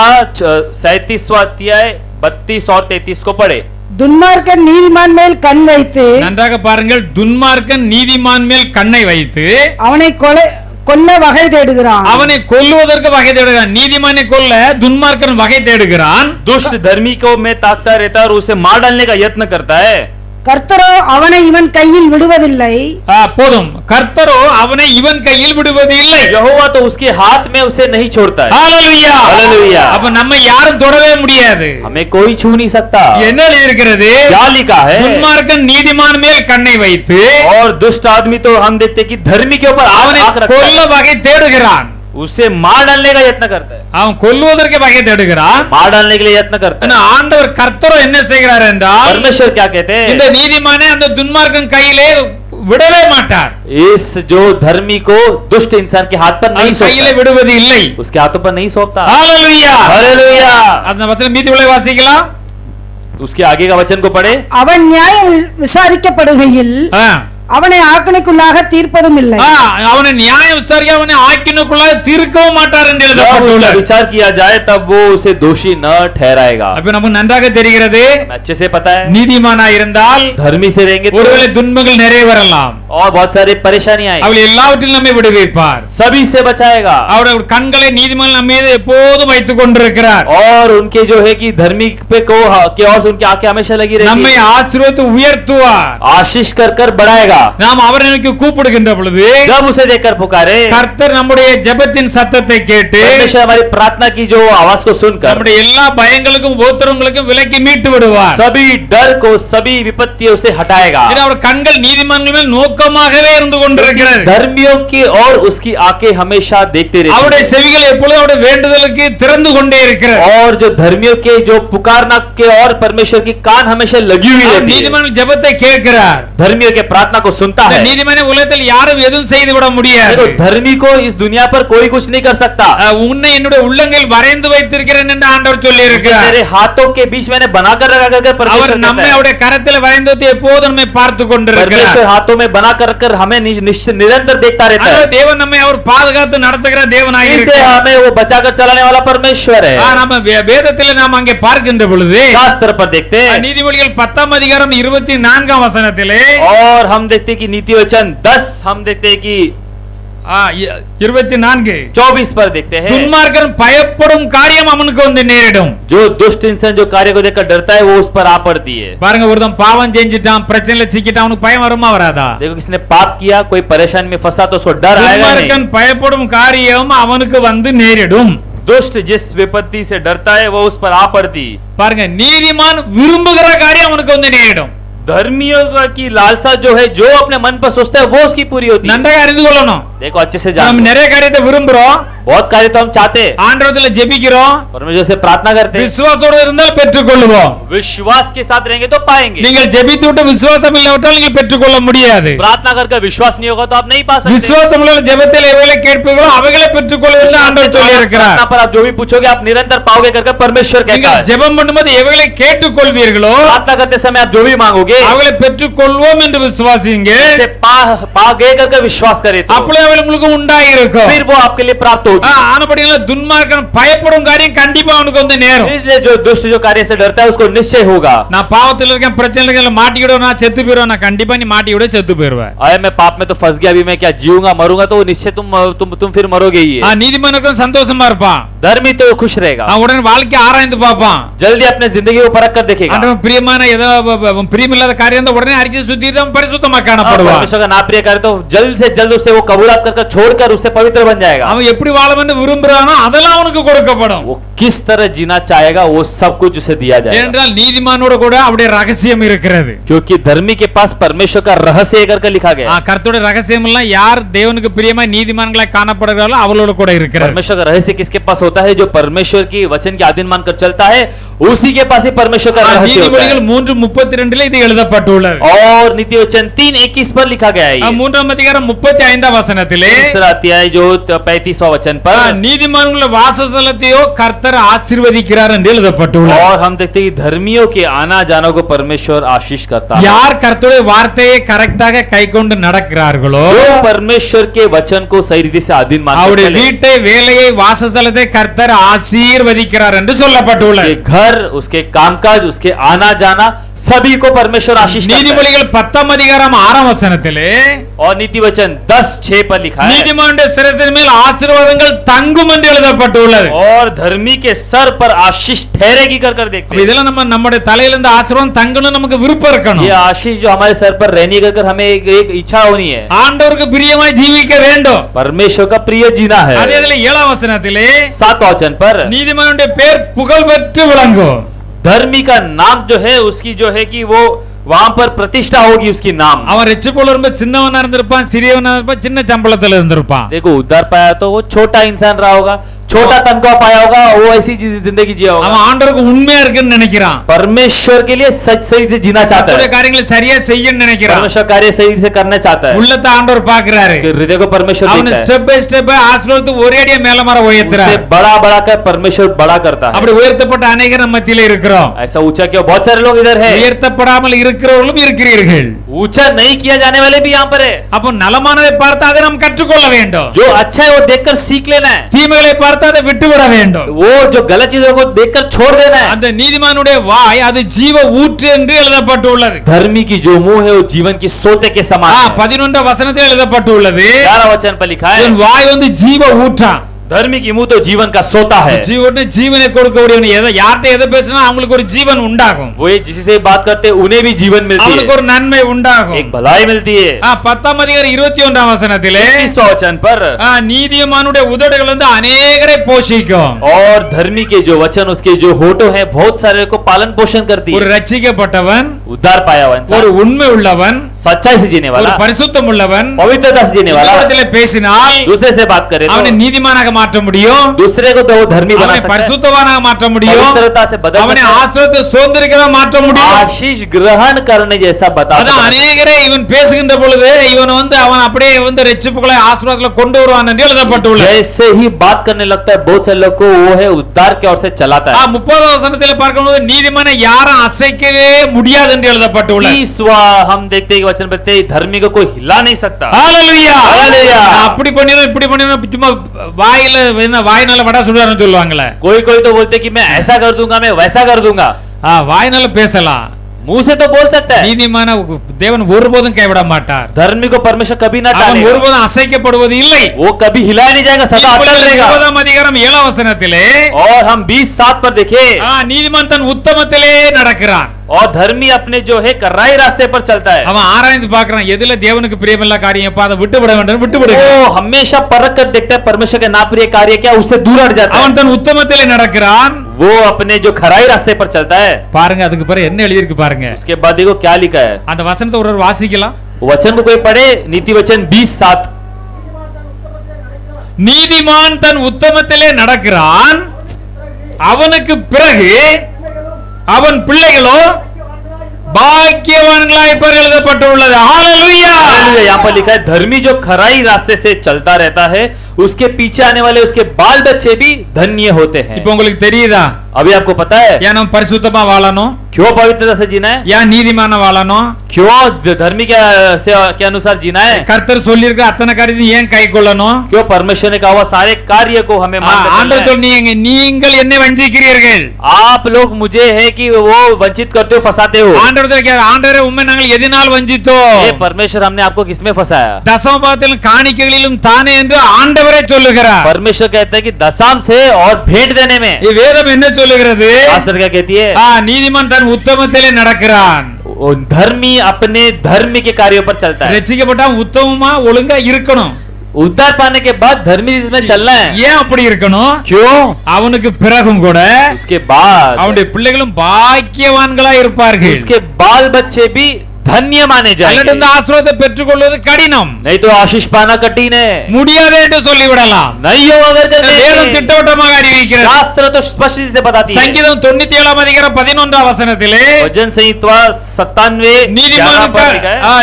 37वां अध्याय 32 और 33 को पढ़े। துன்மார்க்கன் நீதிமான் மேல் கண் வைத்து நன்றாக பாருங்கள். துன்மார்க்கன் நீதிமான் மேல் கண்ணை வைத்து அவனை கொல்ல வகை தேடுகிறான். அவனை கொல்லுவதற்கு வகை தேடுகிறான். நீதிமானை கொல்ல துன்மார்க்கன் வகை தேடுகிறான். दुष्ट धर्मी को में ताकता रहता है और उसे मार डालने का यत्न करता है। கர்த்தரோ அவனை இவன் கையில் விடுவதில்லை. போதும். கர்த்தரோ அவனை இவன் கையில் விடுவது இல்லை. यहोवा तो उसके हाथ में उसे नहीं छोड़ता है। ஹalleluya. हालेलुया। அப்ப நம்ம யாரும் தொடவே முடியாது. हमें कोई छू नहीं सकता। என்ன எழுதியிருக்கிறது? क्या लिखा है? துன்மார்க்கன் நீதிமான் மேல் கண்ணை வைத்து और दुष्ट आदमी तो हम देखते हैं कि धर्मी के ऊपर அவனை आंख रखता கொல்ல है, வகை தேடுகிறான். उसे मार डालने का यत्न करता है, அவன் கொல்லுவதற்கு வகை தேடுகிறான். मार डालने के लिए यत्न करता ஆனா है। ஆண்டவர் கர்த்தரோ என்ன செய்கிறார் என்றால், परमेश्वर क्या कहते இந்த हैं? நீதிமானை அந்த துன்மார்க்கன் கையிலே விடவே மாட்டார். इस जो धर्मी को दुष्ट इंसान के हाथ पर नहीं அவன் கையிலே सौंपता, விடுவது இல்லை. उसके हाथों पर नहीं सौंपता। ஹalleluya. हालेलुया। அந்த வசனம் மீதி உள்ள வாசிக்கலாம். उसके आगे का वचन को पढ़े। அவன் நியாயம் விசாரிக்கப்படுகையில் அவனை ஆக்கினைக்குள்ளாக தீர்ப்பதும் இல்லை. அவனை நியாயம் விசாரிக்க அவனை ஆக்கினுக்குள்ளாக தீர்க்கவும் மாட்டார் என்று जब उसका எழுதப்பட்டுள்ளது. विचार किया जाए तब वो उसे दोषी न ठहराएगा। அப்ப நமக்கு நன்றாக தெரிகிறது, हमें अच्छे से पता है, நீதிமானா இருந்தால் धर्मी से रहेंगे तो ஒருவேளை துன்பங்கள் நிறைய வரலாம், और बहुत सारी परेशानियां आएंगी, அவள் எல்லாவற்றிலும் நம்மை விடுவிப்பார். सभी से बचाएगा। அவருடைய கண்களை நீதிமன்றம் நம்ம மீது எப்போதும் வைத்துக் கொண்டிருக்கிறார். और उनके जो है कि धर्मी पे को के और उनकी आंखें हमेशा लगी நம்மை रहेगी, ஆசீர்வதித்து உயர்த்துவார். आशीष कर कर बढ़ाएगा। நாம் அவரை நோக்கி கூப்பிடுகின்ற பொழுது जब उसे देखकर पुकारे, கர்த்தர் நம்முடைய ஜெபத்தின் சத்தத்தை கேட்டு परमेश्वर हमारी प्रार्थना की जो आवाज को सुनकर நம்முடைய எல்லா பயங்களுக்கும் உபத்திரவங்களுக்கும் விலக்கி மீட்டு விடுவார். सभी डर को, सभी विपत्तियों से हटाएगा। இது அவர் கண்கள் நீதிமன்றங்கள் மேல் நோக்கமாகவே இருந்து கொண்டிருக்கிறது. धर्मियों की और उसकी आंखें हमेशा देखते रहती அவருடைய हैं। செவிகள் எப்பொழுதும் அவருடைய வேண்டுதலுக்கு திறந்து கொண்டே இருக்கிறது. और जो धर्मियों के जो पुकारना के और परमेश्वर की कान हमेशा लगी हुई रहती है। நீதிமன்ற ஜெபத்தை கேட்கிறார். धर्मियों के प्रार्थना को को सुनता இந்த है। நீதிமானை உலகத்தில் யாரும் எதுவும் செய்து விட முடியாது. देखो धर्मी को इस दुनिया पर कोई कुछ नहीं कर सकता। உன்னை என்னுடைய உள்ளங்கையில் வரைந்து வைத்திருக்கிறேன் என்று ஆண்டவர் சொல்லி இருக்கிறார். मेरे हाथों के बीच मैंने बनाकर रखा कर அவர் परमेश्वर நம்மை कहता है। அவருடைய கரத்தில் வரைந்து வைத்து எப்போதும் நம்மை பார்த்து கொண்டிருக்கிறார். परमेश्वर हाथों में बना कर हमें निरंतर देखता रहता है। ஆனா தேவன் நம்மை அவர் பாதுகாத்து நடத்துகிற தேவனாய் इसे இருக்கிறார். हमें वो बचाकर चलाने वाला परमेश्वर है। நம்ம வேதத்தில் நாம் அங்கே பார்க்கின்ற பொழுது शास्त्र पर देखते हैं நீதிமொழிகள் 10ஆம் அதிகாரம் 24ஆம் வசனத்திலே और हम देखते हैं कि नीति वचन 10 हम देखते हैं कि 24 24 पर देखते हैं துன்மார்க்கன் பயப்படும் காரியம் அவனுக்கு வந்து நேரிடும். जो दुष्ट इंसान जो कार्य को देखकर डरता है वो उस पर आ पड़ती है। பாருங்க ஒருத்தன் பாவம் செஞ்சிட்டான் பிரச்சனையில சிக்கிட்டான் அவனுக்கு பயம் வருமா வராதா? देखो किसने पाप किया कोई परेशानी में फंसा तो उसको डर आएगा नहीं। துன்மார்க்கன் பயப்படும் காரியம் அவனுக்கு வந்து நேரிடும். दुष्ट जिस विपत्ति से डरता है वो उस पर आ पड़ती। பாருங்க நீதிமான் விரும்புகிற காரியம் அவனுக்கு வந்து நேரிடும். धर्मियों की लालसा जो है जो अपने मन पर सोचता है वो उसकी पूरी होती है। நன்றாக அறிந்து கொள்ளணும். देखो अच्छे से நம்ம जानो நிறைய காரியத்தை விரும்புறோம், बहुत कार्य तो हम चाहते हैं ஆண்டவரத்துல ஜெபிக்கிறோம், परमेश्वर से प्रार्थना करते हैं விசுவாசத்தோட இருந்தால் பெற்றுக்கொள்ளுவோம். विश्वास के साथ रहेंगे तो पाएंगे। நீங்கள் ஜெபித்து விட்டு விசுவாசம் இல்லாவிட்டால் நீங்கள் பெற்றுக்கொள்ள முடியாது. प्रार्थना करके विश्वास नहीं होगा तो आप नहीं पा सकते। விசுவாசம் உள்ள ஜெபத்தில் எவைகளை கேட்பீர்களோ அவைகளை பெற்றுக்கொள்ளுங்கள் என்று विश्वास ஆண்டவர் से சொல்லி प्रार्थना இருக்கிறார். पर आप जो भी पूछोगे आप निरंतर पाओगे करके परमेश्वर कहता நீங்கள் है। ஜெபம் பண்ணும்போது எவைகளை கேட்டுக்கொள்வீர்களோ प्रार्थना करते समय आप जो भी मांगोगे அவைகளை பெற்றுக்கொள்வோம் என்று விசுவாசிங்க. उसे पा गए करके विश्वास करे तो அப்பொழுது அவைகள் உங்களுக்கு உண்டாகி இருக்கும். फिर वो आपके लिए प्राप्त होगी। ஆனபடியால் துன்மார்க்கன் பயப்படும் காரியம் கண்டிப்பா அவனுக்கு வந்து நேரும். इसलिए जो दुष्ट जो कार्य से डरता है उसको निश्चय होगा। நான் பாவத்தில் இருக்கேன் பிரச்சனைகளை மாட்டிக்கிடுவேன் நான் செத்து போயிடுவேன் நான் கண்டிப்பா நீ மாட்டிக்கிட செத்து போயிடுவேன். अरे मैं पाप में तो फंस गया अभी मैं क्या जीऊंगा मरूंगा तो निश्चय तुम फिर मरोगे ही। நீதிமானுக்கும் சந்தோஷமா இருப்பான். धर्मी तो खुश रहेगा, உடனே வாழ்க்கை ஆராய்ந்து பார்ப்பான். जल्दी अपने जिंदगी को परख कर देखेगा। ஆண்டவன் பிரியமான ஏதோ பிரியமில்லாத காரியம் இருந்தா உடனே அறிக்கை சுத்திட்டு அவன் பரிசுத்தமா காணப்படுவான். परमेश्वर का नाप्रिय कार्य तो जल्द से जल्द उसे वो कबूलात कर छोड़कर उससे पवित्र बन जाएगा। அவன் எப்படி வாழணும்னு விரும்புறானோ அதெல்லாம் அவனுக்கு கொடுக்கப்படும். वो किस तरह जीना चाहेगा वो सब कुछ उसे दिया जाएगा। ஏனென்றால் நீதிமானோட கூட அவருடைய ரகசியம் இருக்கிறது. क्योंकि धर्मी के पास परमेश्वर का रहस्य करके लिखा गया है। கர்த்தருடைய ரகசியம் எல்லாம் யார் தேவனுக்கு பிரியமா நீதிமான்களாய் காணப்படுகிறார்களோ அவளோட கூட இருக்கிறது. परमेश्वर का रहस्य किसके पास होता है? जो परमेश्वर की वचन के अधीन मानकर चलता है उसी के पास ही परमेश्वर का रहस्य होता நீதிமொழிகள் है। 3:32 இது எழுதப்பட்டுள்ளது. और नीति वचन 3:21 पर लिखा गया है ये। 3ஆம் அதிகாரம் 35ஆம் வசனத்திலே दूसरा अध्याय जो 35वां वचन पर நீதிமான்களுடைய வாசஸ்தலத்தையோ கர்த்தர் ஆசீர்வதிக்கிறார் என்று எழுதப்பட்டுள்ளது. और हम देखते हैं कि धर्मियों के आना जाना को परमेश्वर आशीष करता है। யார் கர்த்தருடைய வார்த்தையை கரெக்டாக கைக்கொண்டு நடக்கிறார்களோ जो परमेश्वर के वचन को सही रीति से अधीन मानकर அவருடைய चले, வீட்டை வேலையை வாசஸ்தலத்தை கர்த்தர் ஆசீர்வதிக்கிறார் என்று சொல்லப்பட்டுள்ளது. उसके घर उसके कामकाज उसके आना जाना सभी को परमेश्वर आशीष करता है। நீதிமொழிகள் 10ஆம் அதிகாரம் 6ஆம் வசனத்திலே और नीति वचन 10:6 पर लिखा है நீதிமானுடைய சிரசின் மேல் ஆசீர்வாதங்கள் தங்கும் என்று எழுதப்பட்டுள்ளது. और धर्मी के सर पर आशीष ठहरेगी कर देखते हैं। இதெல்லாம் நம்முடைய தலையில இருந்து ஆசீர்வாதம் தங்கணும் நமக்கு விருப்பம் இருக்கணும். ये आशीष जो हमारे सर पर रहनी कर हमें एक इच्छा होनी है। ஆண்டவருக்கு பிரியமாய் ஜீவிக்க வேண்டும். परमेश्वर का प्रिय जीना है। அதே இதுல 7ஆம் வசனத்திலே 7वां वचन पर நீதிமானுடைய பேர் புகழ் பெற்று விளங்கும். धर्मी का नाम जो है उसकी जो है कि वो वहां पर प्रतिष्ठा होगी उसकी नाम। அவன் ரட்சிப்புள்ள ரொம்ப சின்னவனா இருந்திருப்பான் சிறியவனா இருப்பான் சின்ன சம்பளத்துல இருந்திருப்பான். देखो उद्धार पाया तो वो छोटा इंसान रहा होगा, छोटा तनख्वाह पाया होगा, वो ऐसी जिंदगी जिया होगा। அவன் ஆண்டவருக்கு உண்மையா இருக்குன்னு நினைக்கிறான். परमेश्वर के लिए सच सही से जीना चाहता கர்த்தருடைய है। காரியங்களை சரியா செய்யணும்னு நினைக்கிறான். परमेश्वर कार्य सही से करना चाहता है। உள்ளத்தை ஆண்டவர் பார்க்கிறாரு. उसके हृदय को परमेश्वर அவனை देखता है। ஸ்டெப் பை ஸ்டெப் ஆசீர்வாதத்தை ஒரேடியா மேல மர उसे உயர்த்துறார். बड़ा बड़ा कर परमेश्वर बड़ा करता है। அப்படி உயர்த்தப்பட்ட अनेகர் நம்ம மத்தியில இருக்கிறோம். ऐसा ऊंचा किया बहुत सारे लोग इधर है। உயர்த்தப்படாமல் இருக்கிறவர்களும் இருக்கிறீர்கள். ऊंचा नहीं किया जाने वाले भी यहाँ पर है। அப்போ நலமானதை பார்த்து அதை நாம் கற்றுக்கொள்ள வேண்டும். जो अच्छा है वो देखकर सीख लेना है। தீமைகளை பார்த்து அதை விட்டுவிட வேண்டும். वो जो गलत चीजों को देखकर छोड़ देना है। அந்த நீதிமானுடைய வாய் அது ஜீவ ஊற்று என்று எழுதப்பட்டுள்ளது. धर्मी की जो मुंह है वो जीवन की सोते के समान है। 11ஆம் வசனத்தில் எழுதப்பட்டுள்ளது 11 वचन पर लिखा है என் வாய் வந்து ஜீவ ஊற்றா. धर्मी की मुंह तो जीवन का सोता है। ஜீவனை ஜீவனை கொடுக்கக்கூடியவன் எதை யார்கிட்ட எதை பேசினா அவங்களுக்கு ஒரு ஜீவன் உண்டாகும். वो जिससे बात करते हैं उन्हें भी जीवन मिलती அவங்களுக்கு है, ஒரு நன்மை உண்டாகும். एक भलाई मिलती है। 10ஆம் அதிகாரம் 21ஆம் வசனத்திலே 21 वचन पर நீதிமானுடைய உதடுகள் வந்து अनेகரை போஷிக்கும். और धर्मी के जो वचन उसके जो होठों हैं बहुत सारे को पालन पोषण करती ஒரு है। ரட்சிக்கப்பட்டவன் उद्धार पाया हुआ ஒரு इंसान உண்மை உள்ளவன் सच्चाई से जीने ஒரு वाला, பரிசுத்தம் உள்ளவன் पवित्रता से जीने वाला, இன்னொருத்தல பேசினால் दूसरे से बात करे அவனை तो நீதிமானாக மாற்ற முடியும், दूसरे को तो वो धर्मी बना அவனை सकता है, பரிசுத்தவானாக மாற்ற முடியும், पवित्रता से बदल அவனை सकता है, ஆசீர்வாதத்தை சுதந்திரிக்கிறதா மாற்ற முடியும். आशीष ग्रहण करने जैसा बता அதான் सकता है। அநேகரே இவன் பேசுகின்ற பொழுது இவன் அவன் அப்படியே ரட்சிப்புகளை ஆசீர்வாதங்களை கொண்டு வருவான் என்று எழுதப்பட்டுள்ளது. जैसे ही बात करने लगता है बहुत से लोग को वो है उद्धार की ओर से चलाता है। 30வது வசனத்திலே பார்க்கும்போது நீதிமானை யாரும் அசைக்கவே முடியாது என்று எழுதப்பட்டுள்ளது. 30वां हम देखते हैं कि वचन पढ़ते हैं धर्मी को कोई हिला नहीं सकता। ஹalleluya. ஹalleluya. அப்படி பண்ணினோம் இப்படி பண்ணினோம் சும்மா வாயினால வடை சுடுறான்னு சொல்லுவாங்களே. कोई कोई तो बोलते कि मैं ऐसा कर दूंगा, मैं वैसा कर दूंगा। வாயினால பேசலாம், मुंह से तो बोल सकता है। நீதிமான தேவன் ஒருபோதும் கைவிட மாட்டார். धर्मी को परमेश्वर कभी ना அவன் टालेगा, ஒருபோதும் அசைக்கப்படுவது இல்லை. वो कभी हिलाया नहीं जाएगा, सदा अटल रहेगा। 20ஆம் அதிகாரம் 7ஆம் வசனத்திலே और हम 20:7 पर देखें, நீதிமான் தன் உத்தமத்திலே நடக்கிறான். और धर्मी अपने जो है कराई रास्ते पर चलता है। அவன் ஆராய்ந்து பார்க்கறான் எதுல தேவனுக்கு பிரியமில்லாத காரியம் எப்ப அதை விட்டு விட வேண்டும் விட்டு விடுங்க. वो हमेशा परख कर देखता है परमेश्वर के नाप्रिय कार्य क्या, उससे दूर हट जाता है। அவன் தன் உத்தமத்திலே நடக்கிறான். वो अपने जो खराई रास्ते पर चलता है। பாருங்க அதுக்கு பிறகு என்ன எழுதி இருக்கு பாருங்க. उसके बाद देखो क्या लिखा है, அந்த வசனத்தை ஒரு வாசிக்கலாம். वचन को कोई पढ़े, नीति वचन 20:7। நீதிமான் தன் உத்தமத்திலே நடக்கிறான், அவனுக்கு பிறகு அவன் பிள்ளைகளோ பாக்கியவான்களாய் பெயர் எழுதப்பட்டுள்ளது. ஹalleluya. हालेलुया। यहाँ पर लिखा है धर्मी जो खराई रास्ते से चलता रहता है उसके पीछे आने वाले उसके बाल बच्चे भी धन्य होते हैं। இப்போ உங்களுக்கு தெரியுதா अभी आपको पता है ஏன் நம்ம பரிசுத்தமா வாழணும், क्यों पवित्रता से जीना है, ஏன் நீதிமான வாழணும், क्यों धर्मी के अनुसार जीना है, கர்த்தர் சொல்லியிருக்க அத்தனை காரியத்தையும் ஏன் கை கொள்ளணும். क्यों परमेश्वर ने कहा हुआ सारे कार्य को हमें मानकर चलना ஆண்டவர் है। சொன்னீங்க நீங்கள் என்னை வஞ்சிக்கிறீர்கள். आप लोग मुझे है कि वो वंचित करते हो, फंसाते हो। ஆண்டவரே உண்மை நாங்கள் எதனால் வஞ்சித்தோம். ये परमेश्वर हमने आपको किसमें फंसाया, தசமபாகத்திலும் காணிக்கைகளிலும் தானே என்று ஆண்டவரே சொல்லுகிறார். परमेश्वर कहता है कि दशांश से और भेंट देने में। வேதம் என்ன சொல்லுகிறது, शास्त्र क्या कहती है, நீதிமான் தன் உத்தமத்திலே நடக்கிறான். वो धर्मी अपने धर्म के कार्यों पर चलता है। ரட்சிக்கப்பட்டா உத்தமமா ஒழுங்கா இருக்கணும். उद्धार पाने के बाद धर्मी जिसमें चलना है। ஏன் அப்படி இருக்கணும், क्यों, அவனுக்கு பிறகும் கூட उसके बाद அவனுடைய பிள்ளைகளும் பாக்கியவான்களா இருப்பார்கள். उसके बाल बच्चे भी धन्य माने அல்லது जाएंगे। இந்த ஆசீர்வாதத்தை பெற்றுக்கொள்வது கடினம், नहीं तो आशीष पाना कठिन है, முடியாது என்று சொல்லிவிடலாம். नहीं हो अगर करते வேதம் हैं। திட்டவட்டமாக அறிவிக்கிறது. शास्त्र तो स्पष्ट से बताती है। சங்கீதம் 97ஆம் அதிகாரம் 11ஆம் வசனத்திலே वचन संहिता 97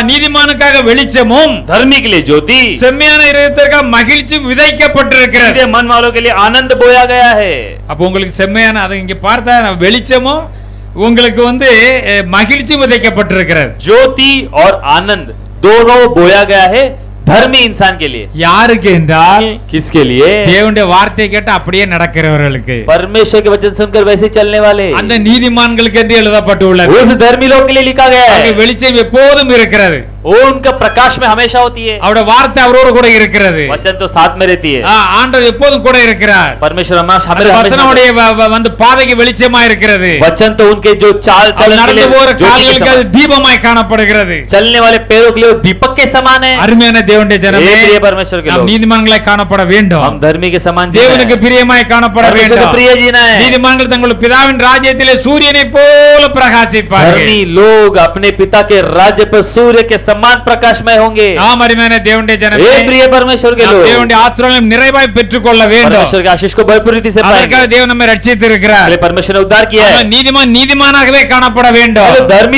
நீதிமானுக்காக வெளிச்சமும் धर्मी के लिए ज्योति, செம்மையான இதயத்திற்காக மகிழ்ச்சி விதைக்கப்பட்டிருக்கிறது. सीधे मन वालों के लिए आनंद बोया गया है। அப்போ உங்களுக்கு செம்மையான அதை இங்க பார்த்தா வெளிச்சமும் உங்களுக்கு மகிழ்ச்சி விதைக்கப்பட்டிருக்கிறது. ज्योति और आनंद दोनों बोया गया है धर्मी इंसान के लिए। யாருக்கு என்றால் किसके लिए, தேவனுடைய வார்த்தையை கேட்டு அப்படியே நடக்கிறவர்களுக்கு, परमेश्वर के वचन सुनकर वैसे चलने वाले, அந்த நீதிமான்களுக்கு என்று எழுதப்பட்டுள்ளது. उस धर्मी लोग के लिए लिखा गया है। அவருக்கு வெளிச்சம் எப்போதும் இருக்கிறது, वो उनका प्रकाश में हमेशा होती है। அவருடைய வார்த்தை அவரோடு கூட இருக்கிறது. वचन तो साथ में रहती है। ஆண்டவர் எப்போதும் கூட இருக்கிறார். परमेश्वर அந்த हमेशा வசனமுடைய பாதைக்கு வெளிச்சமா இருக்கிறது. वचन तो उनके जो चाल चलन के நடந்து लिए போற ज्योति के கால்களுக்கு அது समान, தீபமாய் காணப்படுகிறது. चलने वाले पैरों के लिए वो दीपक के समान है। அருமையான தேவனுடைய ஜனமே, हे प्रिय परमेश्वर के நாம் लोग, நீதிமான்களாய் காணப்பட வேண்டும். हम धर्मी के समान जीना தேவனுக்கு है, பிரியமாய் காணப்பட परमेश्वर को வேண்டும். प्रिय जीना है। நீதிமான்கள் தங்கள் பிதாவின் ராஜ்யத்திலே சூரியனை போல பிரகாசிப்பார்கள். धर्मी लोग अपने पिता के राज्य पर सूर्य के समान प्रकाशमय होंगे। ஆம் அருமையான தேவனுடைய ஜனமே, हे प्रिय परमेश्वर के நாம் लोग, தேவனுடைய ஆசீர்வாதங்களை நிறைவாய் பெற்றுக்கொள்ள வேண்டும். परमेश्वर के आशीष को भरपूर रीति से அதற்காக पाएंगे। தேவன் நம்மை ரட்சித்திருக்கிறார். इसलिए परमेश्वर ने उद्धार किया है। ஆமா, நீதிமானாகவே காணப்பட வேண்டும்.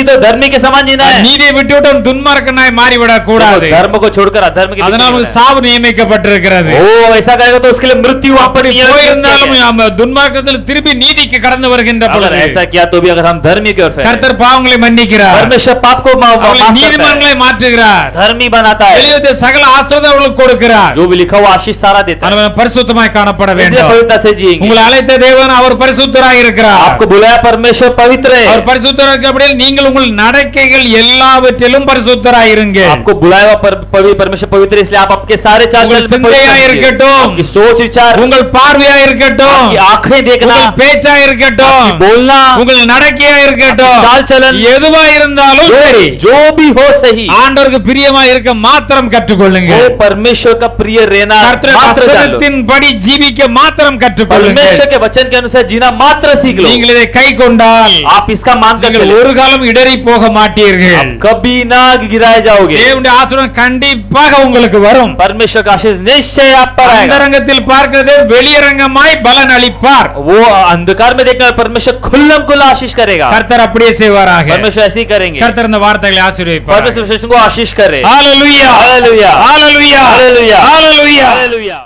तो धर्मी के समान जीना है। நீதியை விட்டுவிட்டு துன்மார்க்கனாய் மாறிவிடக் கூடாது. तो धर्म को छोड़कर अधर्म के அதனால் पीछे ஒரு சாவு நியமிக்கப்பட்டிருக்கிறது. ओ ऐसा करेगा तो उसके लिए मृत्यु அப்படி போயிருந்தாலும் துன்மார்க்கத்தில் திருப்பி நீதிக்கு கடந்து வருகின்ற अगर பொழுது ऐसा किया तो भी अगर हम धर्मी की ओर फेरे, கர்த்தர் பாவங்களை மன்னிக்கிறார், परमेश्वर पाप को माफ அவர்களை करता है, நீதிமான்களை மாற்றுகிறார், धर्मी बनाता है। எழுதிய சகல ஆசீர்வாதம் அவர்களுக்கு கொடுக்கிறார். जो भी लिखा हुआ आशीष सारा देता है। ஆனால் பரிசுத்தமாய் காணப்பட इसलिए வேண்டும். पवित्रता से जिएंगे। உங்களை அழைத்த தேவன் அவர் பரிசுத்தராய் இருக்கிறார். आपको बुलाया परमेश्वर पवित्र है। அவர் பரிசுத்தராய் இருக்கிறபடியால் நீங்கள் உங்கள் நடக்கைகள் எல்லாவற்றிலும் பரிசுத்தராய் இருங்க. आपको बुलाया हुआ परमेश्वर पवित्र है, इसलिए आप आपके सारे चाल உங்கள் चलन में சிந்தையா पवित्र இருக்கட்டும், रहिए। आपकी सोच विचार, உங்கள் பார்வையா இருக்கட்டும், आपकी आंखें देखना, உங்கள் பேச்சா இருக்கட்டும், आपकी बोलना, உங்கள் நடக்கையா இருக்கட்டும், चाल चलन, எதுவா இருந்தாலும் சரி, जो भी हो सही, ஆண்டவருக்கு பிரியமா இருக்க மாத்திரம் கற்றுக்கொள்ளுங்க वो परमेश्वर का प्रिय रहना கர்த்தருடைய मात्र जान लो। வசனத்தின்படி ஜீவிக்க மாத்திரம் கற்றுக்கொள்ளுங்க परमेश्वर के वचन के अनुसार जीना मात्र सीख लो। நீங்கள் இதை கை கொண்டால் आप इसका मानकर நீங்கள் चलो, ஒரு காலம் இடறி போக மாட்டீர்கள் आप कभी ना गिराए जाओगे। தேவனுடைய ஆசீர்வாதம் கண்டிப்பாக உங்களுக்கு வரும் परमेश्वर का आशीष निश्चय आप पर आएगा। அந்தரங்கத்தில் பார்க்கிறதே வெளியரங்கமாய் பலன் அளிப்பார் वो अंधकार में देखकर परमेश्वर खुल्लम खुल्ला आशीष करेगा। கர்த்தர் அப்படியே செய்வாராக परमेश्वर ऐसे ही करेंगे। கர்த்தர் இந்த வார்த்தைகளை ஆசீர்வதிப்பார் परमेश्वर को आशीष करे। ஹalleluya हालेलुया ஹalleluya हालेलुया ஹalleluya हालेलुया।